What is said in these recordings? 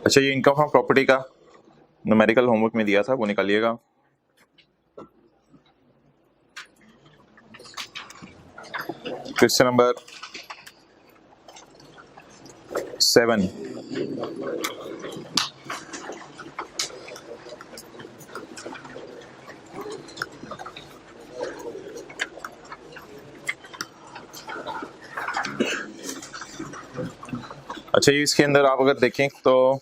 अच्छा, ये income from property का न्यूमेरिकल होमवर्क में दिया था, वो निकालिएगा। Question number 7। अच्छा, ये इसके अंदर आप अगर देखें तो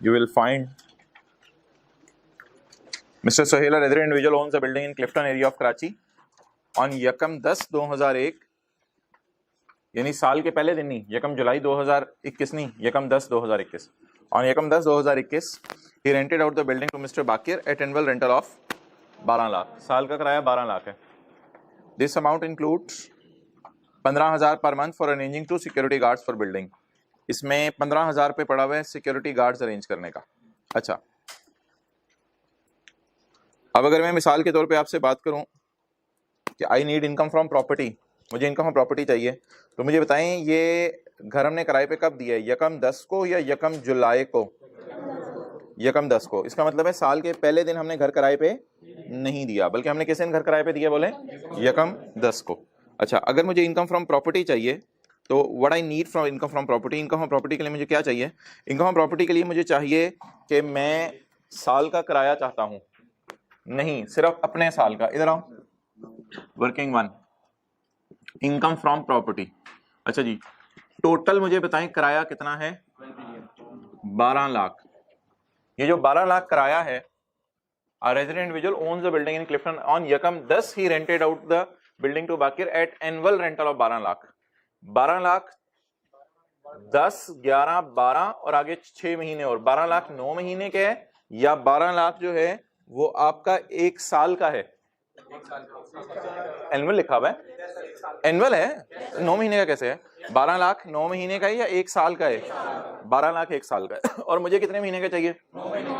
you will find mister Sohail other individual owns a building in Clifton area of Karachi on यकम 10/2001, यानी साल के पहले दिन नहीं, यकम जुलाई 2021 नहीं, यकम 10/2021। ऑन यकम 10/2021 ही rented out the building to mister Baqir at annual rental of 12 lakh. साल का किराया 12 लाख है। This amount includes 15,000 per month for arranging 2 security guards for building. इसमें 15,000 रुपये पड़ा हुआ है सिक्योरिटी गार्ड्स अरेंज करने का। अच्छा, अब अगर मैं मिसाल के तौर पे आपसे बात करूं कि I need income from property, मुझे इनकम फ्रॉम प्रॉपर्टी चाहिए, तो मुझे बताएं ये घर हमने किराए पे कब दिया है, यकम 10 को या यकम जुलाई को? यकम 10 को। इसका मतलब है साल के पहले दिन हमने घर किराए पे नहीं दिया, बल्कि हमने किस दिन घर किराए पे दिया, बोले यकम 10 को। अच्छा, अगर मुझे इनकम फ्रॉम प्रॉपर्टी चाहिए तो what I need from income from property, income from property के लिए मुझे क्या चाहिए? इनकम फ्रॉम प्रॉपर्टी के लिए मुझे चाहिए कि मैं साल का किराया चाहता हूं, नहीं सिर्फ अपने साल का। इधर आओ, working one, income from property. अच्छा जी, टोटल मुझे बताएं किराया कितना है? 12 लाख। ये जो 12 लाख किराया है, a resident individual owns the building in Clifton on Yakam 10 he rented out the building to Bakir at annual rental of 12 lakh. 12 lakh 10 11 12 और आगे 6 महीने और 12 लाख 9 महीने के है, या 12 लाख जो है वो आपका 1 साल का है? एनुअल लिखा हुआ है, एनुअल है, 9 महीने का कैसे है? 12 लाख 9 महीने का है या 1 साल का है? 12 लाख 1 साल का है। और मुझे कितने महीने का चाहिए? 9 महीने।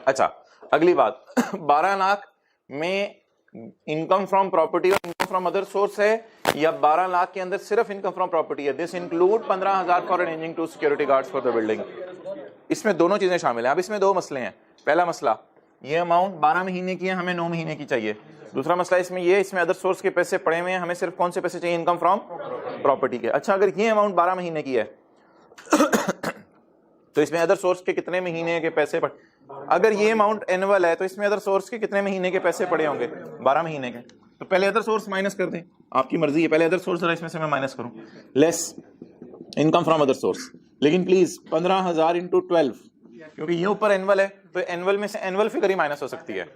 अच्छा, अगली बात, 12 लाख में इनकम फ्रॉम प्रॉपर्टी और इनकम फ्रॉम अदर सोर्स है, या 12 लाख के अंदर सिर्फ इनकम फ्रॉम प्रॉपर्टी है? This include 15,000 for arranging 2 security guards for the building. इसमें दोनों चीजें शामिल हैं। अब इसमें 2 मसले हैं। पहला मसला, ये अमाउंट 12 महीने की है, हमें 9 महीने की चाहिए। दूसरा मसला इसमें ये, इसमें अदर सोर्स के पैसे पड़े हुए हैं, हमें सिर्फ कौन से पैसे चाहिए? इनकम फ्रॉम प्रॉपर्टी के। अच्छा, अगर ये अमाउंट 12 महीने की है तो इसमें अदर सोर्स के कितने महीने के पैसे पड़े? अगर ये अमाउंट एनुअल है तो इसमें अदर सोर्स के कितने महीने के पैसे पड़े होंगे? 12 महीने के। तो पहले अदर सोर्स माइनस कर दें, आपकी मर्जी है, पहले अदर सोर्स इसमें से मैं माइनस करूं, less income from other source. लेकिन प्लीज 15,000 इंटू 12, क्योंकि ये ऊपर एनुअल है तो एनुअल में से एनुअल फिगर ही माइनस हो सकती है।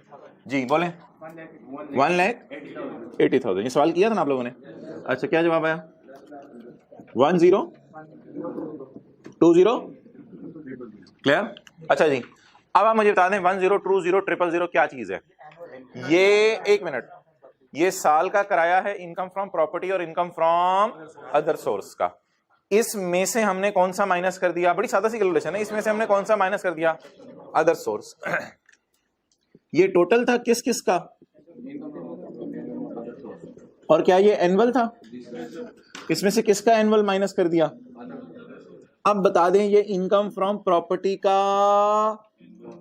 जी बोले 1,80,000। ये सवाल किया था ना आप लोगों ने? अच्छा, क्या जवाब आया? 1020 क्लियर? अच्छा जी, अब आप मुझे बता दें 1020 000 क्या चीज है? ये 1 मिनट, ये साल का किराया है इनकम फ्रॉम प्रॉपर्टी और इनकम फ्रॉम अदर सोर्स का। इसमें से हमने कौन सा माइनस कर दिया? बड़ी सादा सी कैलकुलेशन है। इसमें से हमने कौन सा माइनस कर दिया? Other source. ये टोटल था किस किस का? और क्या ये एनुअल था? इसमें से किसका एनुअल माइनस कर दिया? अब बता दें, ये इनकम फ्रॉम प्रॉपर्टी का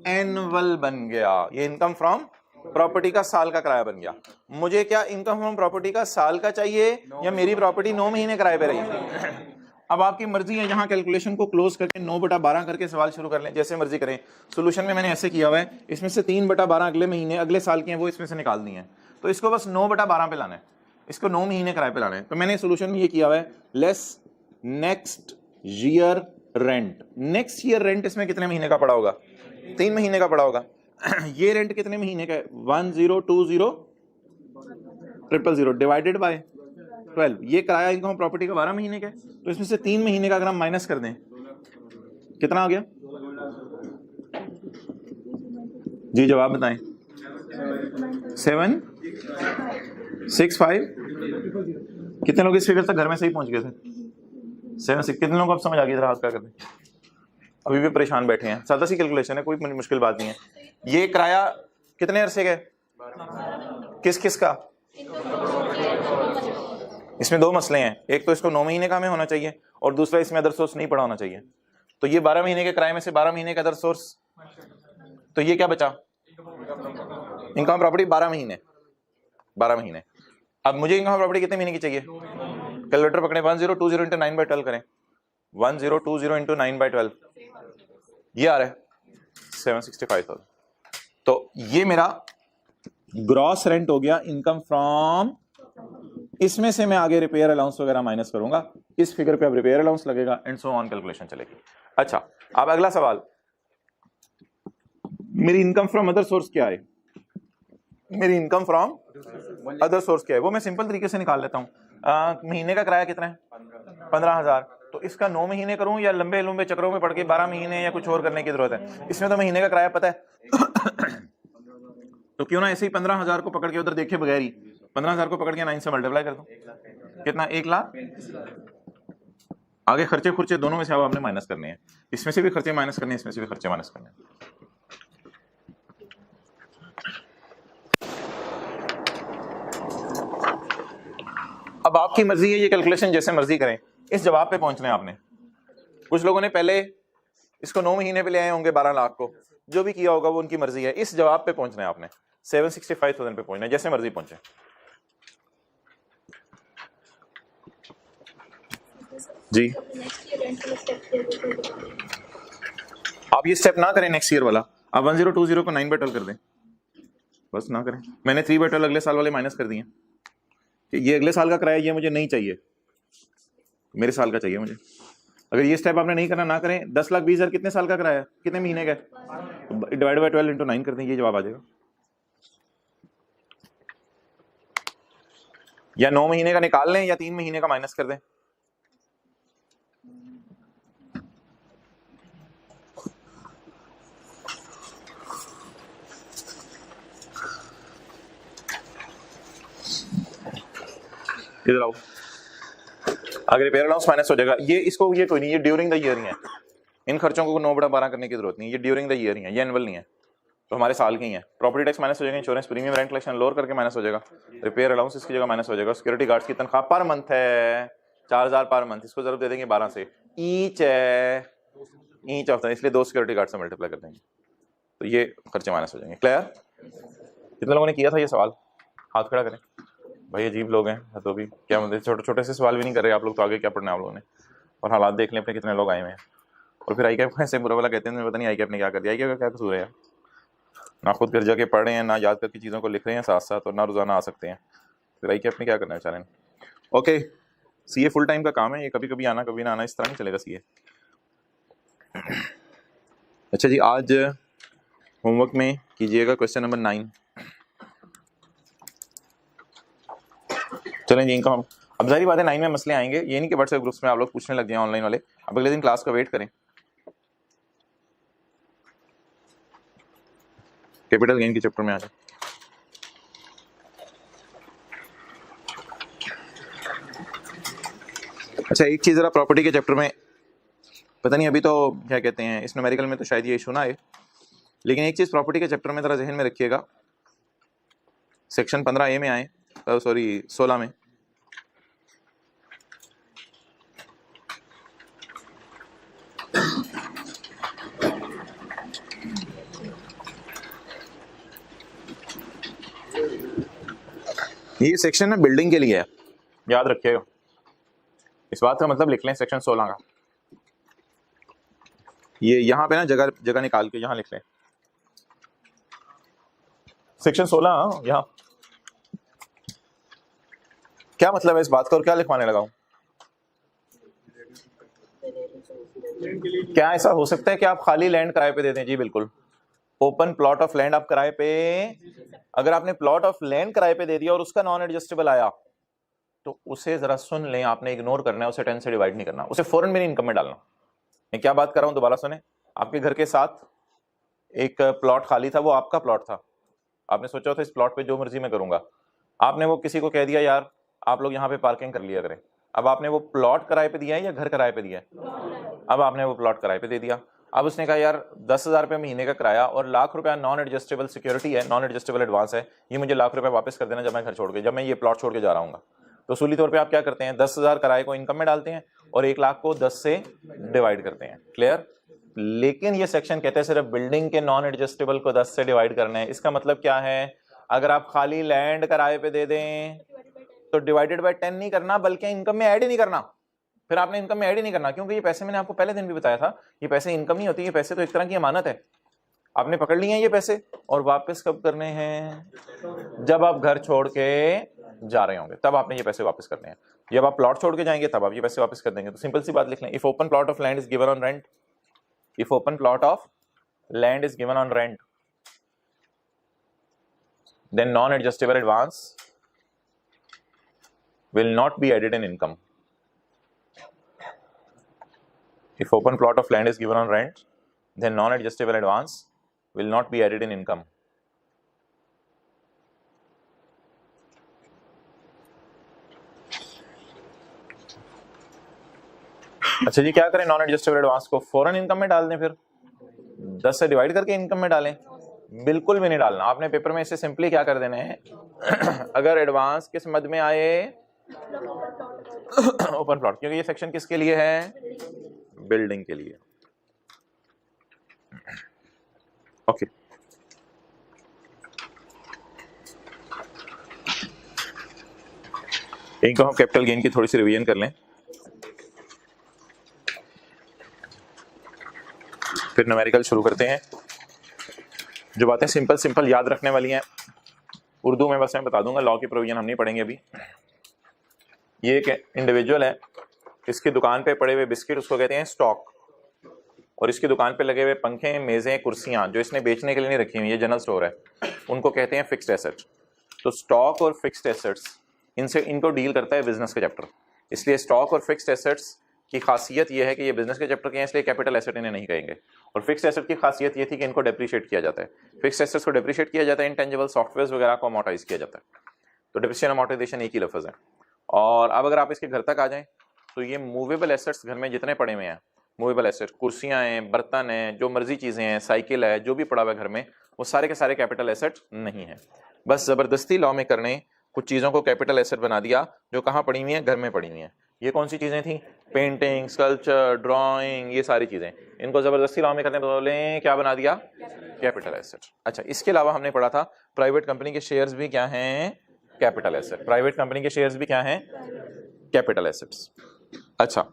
एनुअल बन गया, ये इनकम फ्रॉम प्रॉपर्टी का साल का किराया बन गया। मुझे क्या इनकम फ्रॉम प्रॉपर्टी का साल का चाहिए, या मेरी प्रॉपर्टी 9 महीने किराए पे रही? अब आपकी मर्जी है, यहाँ कैलकुलेशन को क्लोज करके 9/12 करके सवाल शुरू कर लें, जैसे मर्जी करें। सोल्यूशन में मैंने ऐसे किया हुआ है, इसमें से 3/12 अगले महीने अगले साल के हैं, वो इसमें से निकालनी है, तो इसको बस 9/12 पे लाना है, इसको 9 महीने किराए पे लाना है। तो मैंने सोल्यूशन में ये किया हुआ है, less next year rent. Next year rent इसमें कितने महीने का पड़ा होगा? 3 महीने का पड़ा होगा। ये रेंट कितने महीने का है? 1020 डिवाइडेड बाय 12। ये किराया इनकम प्रॉपर्टी का 12 महीने का है, तो इसमें से 3 महीने का अगर हम माइनस कर दें, कितना हो गया जी? जवाब बताएं। 765। कितने लोग इस फिगर तक घर में सही पहुंच गए थे? 7 कितने लोग अब समझ आ गई? हाथ क्या करते? अभी भी परेशान बैठे हैं। सादा सी कैलकुलेशन है, कोई मुश्किल बात नहीं है। ये किराया कितने अरसे गए? किस किस का? इसमें दो मसले हैं, एक तो इसको 9 महीने का हमें होना चाहिए और दूसरा इसमें अदर सोर्स नहीं पड़ा होना चाहिए। तो ये 12 महीने के किराए में से 12 महीने का अदर सोर्स, तो ये क्या बचा? इनकम प्रॉपर्टी 12 महीने, 12 महीने। अब मुझे इनकम प्रॉपर्टी कितने महीने की चाहिए? कैलकुलेटर पकड़े, 1020 इंटू 9/12 करें, 1020 इंटू 9/12, ये आ रहा है 765,000। तो ये मेरा ग्रॉस रेंट हो गया इनकम फ्रॉम, इसमें से मैं आगे रिपेयर अलाउंस वगैरह माइनस करूंगा, इस फिगर पे अब रिपेयर अलाउंस लगेगा एंड सो ऑन कैलकुलेशन चलेगी। अच्छा, अब अगला सवाल, मेरी इनकम फ्रॉम अदर सोर्स क्या है? मेरी इनकम फ्रॉम अदर सोर्स क्या है वो मैं सिंपल तरीके से निकाल लेता हूं। महीने का किराया कितना है? 15,000। तो इसका 9 महीने करूं या लंबे लंबे चक्रों में पड़ के 12 महीने या कुछ और करने की जरूरत है? इसमें तो महीने का किराया पता है तो क्यों ना ऐसे ही 15,000 को पकड़ के उधर देखे बगैर ही 15,000 को पकड़ के 9 से मल्टीप्लाई कर दो, कितना? 1 लाख। आगे खर्चे खुर्चे दोनों में से अब आपने माइनस करने हैं, इसमें से भी खर्चे माइनस करने हैं, इसमें से भी खर्चे माइनस करने हैं। अब आपकी मर्जी है, ये कैलकुलेशन जैसे मर्जी करें, इस जवाब पे पहुंचना है आपने। कुछ लोगों ने पहले इसको 9 महीने पे ले आए होंगे 12 लाख को, जो भी किया होगा वो उनकी मर्जी है, इस जवाब पे पहुंचना है आपने, 765,000 पे पहुंचना है, जैसे मर्जी पहुंचे। जी आप ये स्टेप ना करें नेक्स्ट ईयर वाला, आप 1020 को 9/12 कर दें, बस ना करें। मैंने 3/12 अगले साल वाले माइनस कर दिए, ये अगले साल का किराया ये मुझे नहीं चाहिए, मेरे साल का चाहिए मुझे। अगर ये स्टेप आपने नहीं करना, ना करें। 10,20,000 कितने साल का किराया, कितने महीने का? डिवाइड बाय 12 इंटू 9 कर दें, ये जवाब आ जाएगा। या 9 महीने का निकाल लें या 3 महीने का माइनस कर दें। इधर आओ, अगर रिपेयर अलाउंस माइनस हो जाएगा, ये इसको ये कोई नहीं, ये ड्यूरिंग द ईयर ही है, इन खर्चों को 9/12 करने की जरूरत नहीं, ये ड्यूरिंग द ईयर ही है, ये एनुअल नहीं है, तो हमारे साल के ही है। प्रॉपर्टी टैक्स माइनस हो जाएगा, insurance premium rent collection lower करके माइनस हो जाएगा, रिपेयर अलाउंस इसकी जगह माइनस हो जाएगा, सिक्योरिटी गार्ड्स की तनख्वाह पर मंथ है 4,000 पर मंथ, इसको जरूर दे देंगे 12 से, ईच है, ईच ऑफ द, इसलिए 2 सिक्योरिटी गार्ड से मल्टीप्लाई कर देंगे, तो ये खर्चे माइनस हो जाएंगे। क्लियर? कितने लोगों ने किया था ये सवाल? हाथ खड़ा करें भाई, अजीब लोग हैं तो भी क्या मतलब छोटे छोटे से सवाल भी नहीं कर रहे आप लोग, तो आगे क्या पढ़ना है आप लोगों ने? और हालात देख लें अपने कितने लोग आए हुए हैं, और फिर आई कैप ऐसे बुरा वाला कहते हैं, पता नहीं आई कैप ने क्या कर दिया। आई कैप का क्या कसूर है यार? ना खुद घर जाके पढ़ रहे हैं, ना याद करके चीज़ों को लिख रहे हैं साथ साथ, और ना रोजाना आ सकते हैं, फिर आई कैप ने क्या करना है बेचारे ने? ओके, सीए फुल टाइम का काम है, ये कभी कभी आना कभी ना आना, इस तरह नहीं चलेगा सीए। अच्छा जी, आज होमवर्क में कीजिएगा क्वेश्चन नंबर 9। चलें जी, इनकम, अब जारी बात है 9 में मसले आएंगे, ये नहीं कि व्हाट्सएप ग्रुप्स में आप लोग पूछने लग जाए ऑनलाइन वाले, अब अगले दिन क्लास का वेट करें। कैपिटल गेन के चैप्टर में आ जाए। अच्छा, एक चीज जरा प्रॉपर्टी के चैप्टर में, पता नहीं अभी तो क्या कहते हैं, इस न्यूमेरिकल में तो शायद ये इशू ना आए, लेकिन एक चीज प्रॉपर्टी के चैप्टर में जरा जहन में रखिएगा, सेक्शन 15A में आए, सॉरी 16 में, ये सेक्शन ना बिल्डिंग के लिए है, याद रखिएगा, इस बात का मतलब लिख लें सेक्शन 16 का, ये यहाँ पे ना जगह जगह निकाल के यहाँ लिख लें, सेक्शन 16 यहाँ। क्या मतलब है इस बात का और क्या लिखवाने लगा हूं? क्या ऐसा हो सकता है कि आप खाली लैंड किराए पे दे दें? जी बिल्कुल, ओपन प्लॉट ऑफ लैंड आप किराए पे, अगर आपने प्लॉट ऑफ लैंड किराए पे दे दिया और उसका नॉन एडजस्टेबल आया, तो उसे जरा सुन लें, आपने इग्नोर करना है, उसे 10 से डिवाइड नहीं करना, उसे फौरन मेरी इनकम में डालना। मैं क्या बात कर रहा हूं दोबारा सुने, आपके घर के साथ एक प्लॉट खाली था, वो आपका प्लॉट था, आपने सोचा था इस प्लॉट पे जो मर्जी मैं करूंगा, आपने वो किसी को कह दिया यार आप लोग यहाँ पे पार्किंग कर लिया करें, अब आपने वो प्लॉट किराए पे दिया है या घर किराए पे दिया है? अब आपने वो प्लॉट किराए पे दे दिया, अब उसने कहा यार 10,000 रुपये महीने का किराया और ₹1,00,000 नॉन एडजस्टेबल सिक्योरिटी है, नॉन एडजस्टेबल एडवांस है, ये मुझे ₹1,00,000 वापस कर देना जब मैं घर छोड़ के, जब मैं ये प्लॉट छोड़ के जा रहा हूँ। तो उसूली तौर पे आप क्या करते हैं, 10,000 किराए को इनकम में डालते हैं और 1,00,000 को 10 से डिवाइड करते हैं। क्लियर? लेकिन ये सेक्शन कहते हैं सिर्फ बिल्डिंग के नॉन एडजस्टेबल को 10 से डिवाइड करना है। इसका मतलब क्या है, अगर आप खाली लैंड किराए पे दे दें तो डिवाइडेड बाय 10 नहीं करना, बल्कि इनकम में ऐड ही नहीं करना। फिर आपने इनकम में ऐड ही नहीं करना, क्योंकि ये पैसे मैंने आपको पहले दिन भी बताया था, ये पैसे इनकम नहीं होती, ये पैसे तो एक तरह की अमानत है। आपने पकड़ लिए हैं ये पैसे और वापस कब करने हैं, जब आप घर छोड़ के जा रहे होंगे तब आपने ये पैसे वापस करने हैं। जब आप प्लॉट छोड़ के जाएंगे तब आप ये पैसे वापस कर देंगे। तो सिंपल सी बात लिख लें, if open plot of land is given on rent, if open plot of land is given on rent, then non-adjustable advance will not be added in income. If open plot of land is given on rent, then non-adjustable advance will not be added in income. अच्छा जी, क्या करें, non adjustable advance को फौरन income में डाल दें, फिर 10 से डिवाइड करके इनकम में डालें? बिल्कुल भी नहीं डालना। आपने पेपर में इसे सिंपली क्या कर देना है अगर एडवांस किस मद में आए, ओपन प्लॉट, क्योंकि ये सेक्शन किसके लिए है, बिल्डिंग के लिए। ओके, इनको हम कैपिटल गेन की थोड़ी सी रिवीजन कर लें, फिर न्यूमेरिकल शुरू करते हैं। जो बातें सिंपल सिंपल याद रखने वाली हैं, उर्दू में बस मैं बता दूंगा, लॉ की प्रोविजन हम नहीं पढ़ेंगे अभी। ये एक इंडिविजुअल है, इसकी दुकान पे पड़े हुए बिस्किट उसको कहते हैं स्टॉक, और इसकी दुकान पे लगे हुए पंखे, मेजें, कुर्सियां जो इसने बेचने के लिए नहीं रखी हुई, ये जनरल स्टोर है, उनको कहते हैं फिक्स्ड एसेट। तो स्टॉक और फिक्स्ड एसेट्स, इनको डील करता है बिजनेस का चैप्टर। इसलिए स्टॉक और फिक्स्ड एसेट्स की खासियत यह है कि ये बिजनेस के चैप्टर के हैं, इसलिए कैपिटल एसेट इन्हें नहीं कहेंगे। और फिक्स्ड एसेट की खासियत ये थी कि इनको डेप्रिशिएट किया जाता है। फिक्स्ड एसेट्स को डेप्रिशिएट किया जाता है, इंटेंजिबल सॉफ्टवेयर वगैरह को अमोर्टाइज किया जाता है। तो डेप्रिसिएशन अमोर्टाइजेशन एक ही लफ्ज है। और अब अगर आप इसके घर तक आ जाएं तो ये मूवेबल एसेट्स घर में जितने पड़े हुए हैं, मूवेबल एसेट, कुर्सियां हैं, बर्तन हैं, जो मर्जी चीजें हैं, साइकिल है, जो भी पड़ा हुआ है घर में, वो सारे के सारे कैपिटल एसेट नहीं है। बस जबरदस्ती लॉ में करने कुछ चीजों को कैपिटल एसेट बना दिया जो कहाँ पड़ी हुई हैं, घर में पड़ी हुई हैं। ये कौन सी चीजें थी, पेंटिंग, स्कल्पचर, ड्राइंग, ये सारी चीजें, इनको जबरदस्ती लॉ में करने बोले क्या बना दिया, कैपिटल एसेट। अच्छा, इसके अलावा हमने पढ़ा था प्राइवेट कंपनी के शेयर्स भी क्या हैं, कैपिटल एसेट। प्राइवेट कंपनी के शेयर्स भी क्या हैं, कैपिटल एसेट्स। अच्छा,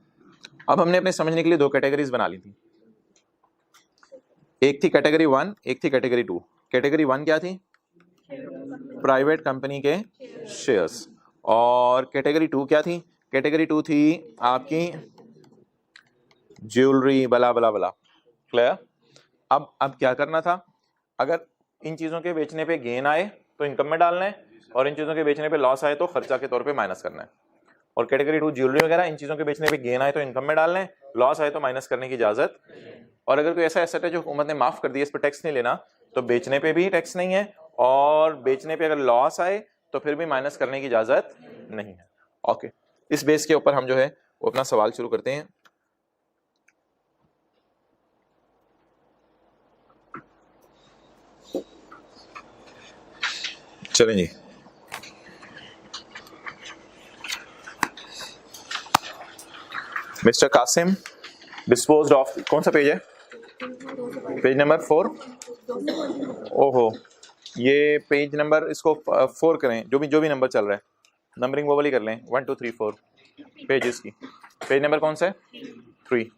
अब हमने अपने समझने के लिए दो कैटेगरीज बना ली थी, एक थी कैटेगरी 1, एक थी कैटेगरी 2। कैटेगरी 1 क्या थी, प्राइवेट कंपनी के शेयर्स, और कैटेगरी 2 क्या थी, कैटेगरी 2 थी आपकी ज्वेलरी, बला बला बला। क्लियर? अब क्या करना था, अगर इन चीजों के बेचने पे गेन आए तो इनकम में डालना है, और इन चीजों के बेचने पे लॉस आए तो खर्चा के तौर पे माइनस करना है। और कैटेगरी 2 ज्वेलरी वगैरह, इन चीजों के बेचने पे गेन आए तो इनकम में डालना है, लॉस आए तो माइनस करने की इजाजत। और अगर कोई ऐसा एसेट है जो हुकूमत ने माफ कर दिया, इस पर टैक्स नहीं लेना, तो बेचने पे भी टैक्स नहीं है, और बेचने पे अगर लॉस आए तो फिर भी माइनस करने की इजाजत नहीं है। ओके, इस बेस के ऊपर हम जो है वो अपना सवाल शुरू करते हैं। चलें जी, मिस्टर कासिम डिस्पोज्ड ऑफ, कौन सा पेज है, पेज नंबर 4। ओहो, ये पेज नंबर, इसको 4 करें, जो भी नंबर चल रहा है नंबरिंग वो वाली कर लें, 1 2 3 4 पेजेस की। पेज नंबर कौन सा है, 3।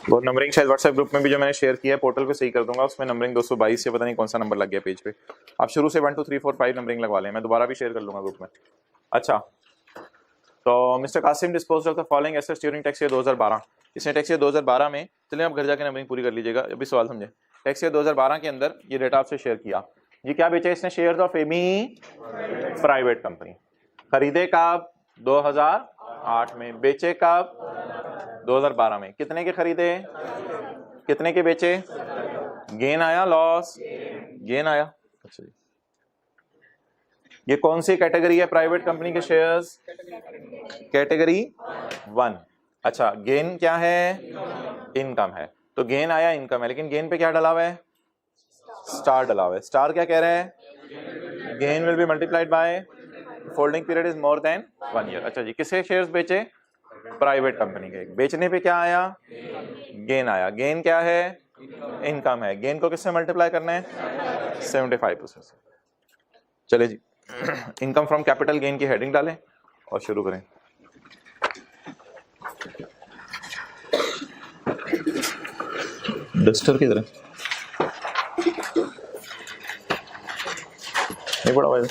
वो नंबरिंग शायद व्हाट्सएप ग्रुप में भी जो मैंने शेयर किया है, पोर्टल पे सही कर दूंगा, उसमें नंबरिंग 222 से पता नहीं कौन सा नंबर लग गया पेज पे। आप शुरू से 1 2 3 4 5 नंबरिंग लगवा लें, मैं दोबारा भी शेयर कर लूंगा ग्रुप में। अच्छा, तो mister Kasim disposed of the following assets during tax year 2012। इसने टैक्स ईयर 2012 में, चलिए आप घर जाकर नंबरिंग पूरी कर लीजिएगा, अभी सवाल समझे। टैक्स ईयर 2012 के अंदर ये डेटा आपसे शेयर किया, ये क्या बेचा इसने, shares of Amy private company. खरीदे कब, 2008 में, बेचे कब, 2012 में। कितने के खरीदे, कितने के बेचे, गेन आया, लॉस, गेन आया। अच्छा जी, ये कौन सी कैटेगरी है प्राइवेट कंपनी के शेयर्स? कैटेगरी 1। अच्छा, गेन क्या है? इनकम है। तो गेन आया, इनकम है, लेकिन गेन पे क्या डला हुआ है? स्टार डला हुआ है। स्टार क्या कह रहे हैं? Gain will be multiplied by holding period is more then 1 year. अच्छा जी, किसके शेयर्स बेचे? प्राइवेट कंपनी के। बेचने पे क्या आया? गेन आया। गेन क्या है? इनकम है। गेन को किससे मल्टीप्लाई करना है? 75% से। चले जी, इनकम फ्रॉम कैपिटल गेन की हेडिंग डालें और शुरू करें। डस्टर की तरह नहीं पड़ा हुआ है।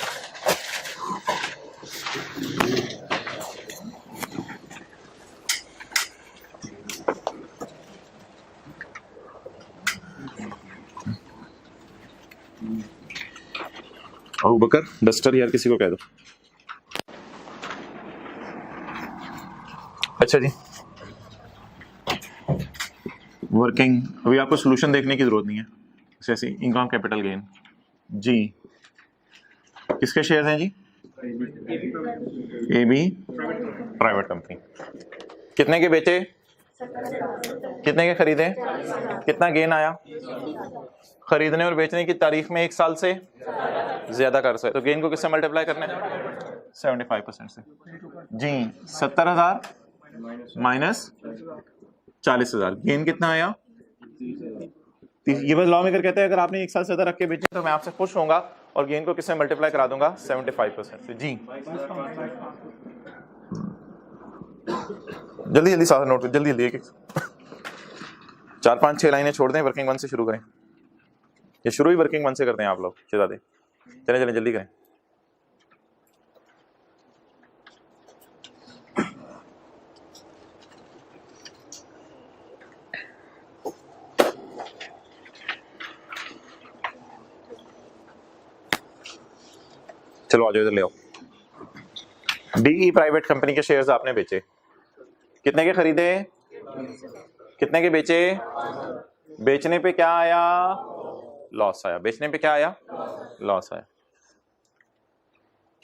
अबू बकर डस्टर यार किसी को कह दो। अच्छा जी, वर्किंग, अभी आपको सोल्यूशन देखने की जरूरत नहीं है। जैसे इनकम कैपिटल गेन जी, किसके शेयर हैं जी? A B private company. कितने के बेचे? कितने के खरीदे? कितना गेन आया? खरीदने और बेचने की तारीख में 1 साल से ज्यादा कर सकते, तो गेन को किससे मल्टीप्लाई करना है? 75% से जी। 70,000 माइनस 40,000, गेन कितना आया? ये बस लॉ मेकर कहते हैं अगर आपने 1 साल से ज्यादा रख के बेचे तो मैं आपसे खुश होऊंगा और गेन को किससे मल्टीप्लाई करा दूंगा? 75% से जी। जल्दी जल्दी सारा नोट, जल्दी जल्दी, एक 4 5 6 लाइनें छोड़ दें, वर्किंग 1 से शुरू करें। ये शुरू ही वर्किंग 1 से करते हैं आप लोग, चले चले जल्दी करें। चलो आ जाओ, इधर ले आओ। डीई प्राइवेट कंपनी के शेयर्स आपने बेचे, कितने के खरीदे? कितने के बेचे? बेचने पे क्या आया? लॉस आया। बेचने पे क्या आया? लॉस आया।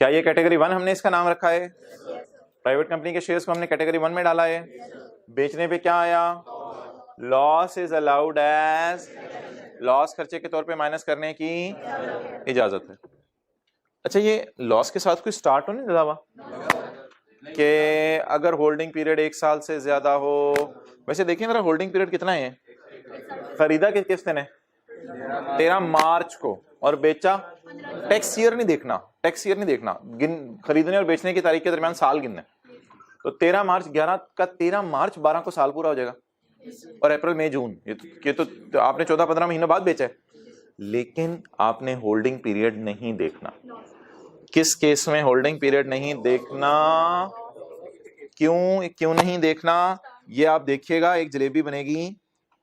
क्या ये कैटेगरी 1 हमने इसका नाम रखा है? प्राइवेट कंपनी के शेयर्स को हमने कैटेगरी 1 में डाला है। बेचने पे क्या आया? Loss is allowed as, loss खर्चे के तौर पे माइनस करने की इजाजत है। अच्छा, ये लॉस के साथ कोई स्टार्ट हो नहीं डला हुआ कि अगर होल्डिंग पीरियड 1 साल से ज्यादा हो? वैसे देखिए मेरा होल्डिंग पीरियड कितना है? खरीदा किस दिन है? 13 मार्च को, और बेचा, टैक्स ईयर नहीं देखना, टैक्स ईयर नहीं देखना, खरीदने और बेचने की तारीख के दरमियान साल गिनना। तो 13 मार्च 11 का 13 मार्च 12 को साल पूरा हो जाएगा, और अप्रैल मई जून ये तो आपने 14-15 महीनों बाद बेचा है। लेकिन आपने होल्डिंग पीरियड नहीं देखना। किस केस में होल्डिंग पीरियड नहीं देखना? क्यों नहीं देखना? ये आप देखिएगा, एक जलेबी बनेगी,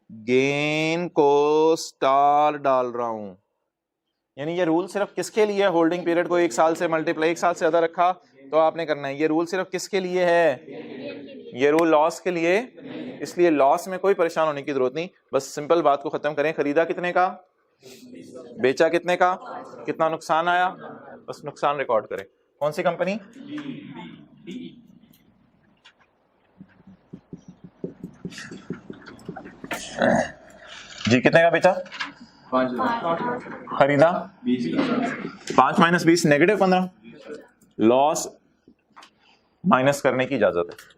गेन को स्टार डाल रहा हूं, यानी ये रूल सिर्फ किसके लिए है? होल्डिंग पीरियड को 1 साल से मल्टीप्लाई, 1 साल से ज्यादा रखा तो आपने करना है। ये रूल सिर्फ किसके लिए है? ये रूल लॉस के लिए। इसलिए लॉस में कोई परेशान होने की जरूरत नहीं, बस सिंपल बात को खत्म करें। खरीदा कितने का? बेचा कितने का? कितना नुकसान आया? बस नुकसान रिकॉर्ड करें। कौन सी कंपनी? जी। कितने का बेचा? 5,000। खरीदा 5 माइनस 20 नेगेटिव 15। लॉस माइनस करने की इजाजत है।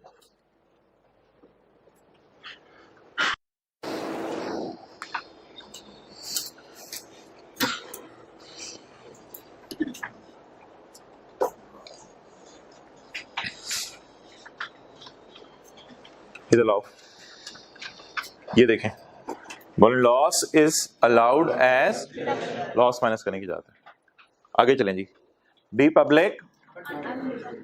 इधर लाओ, ये देखें, बोले loss is allowed as, loss minus करने की इजाजत है। आगे चलें जी। D public.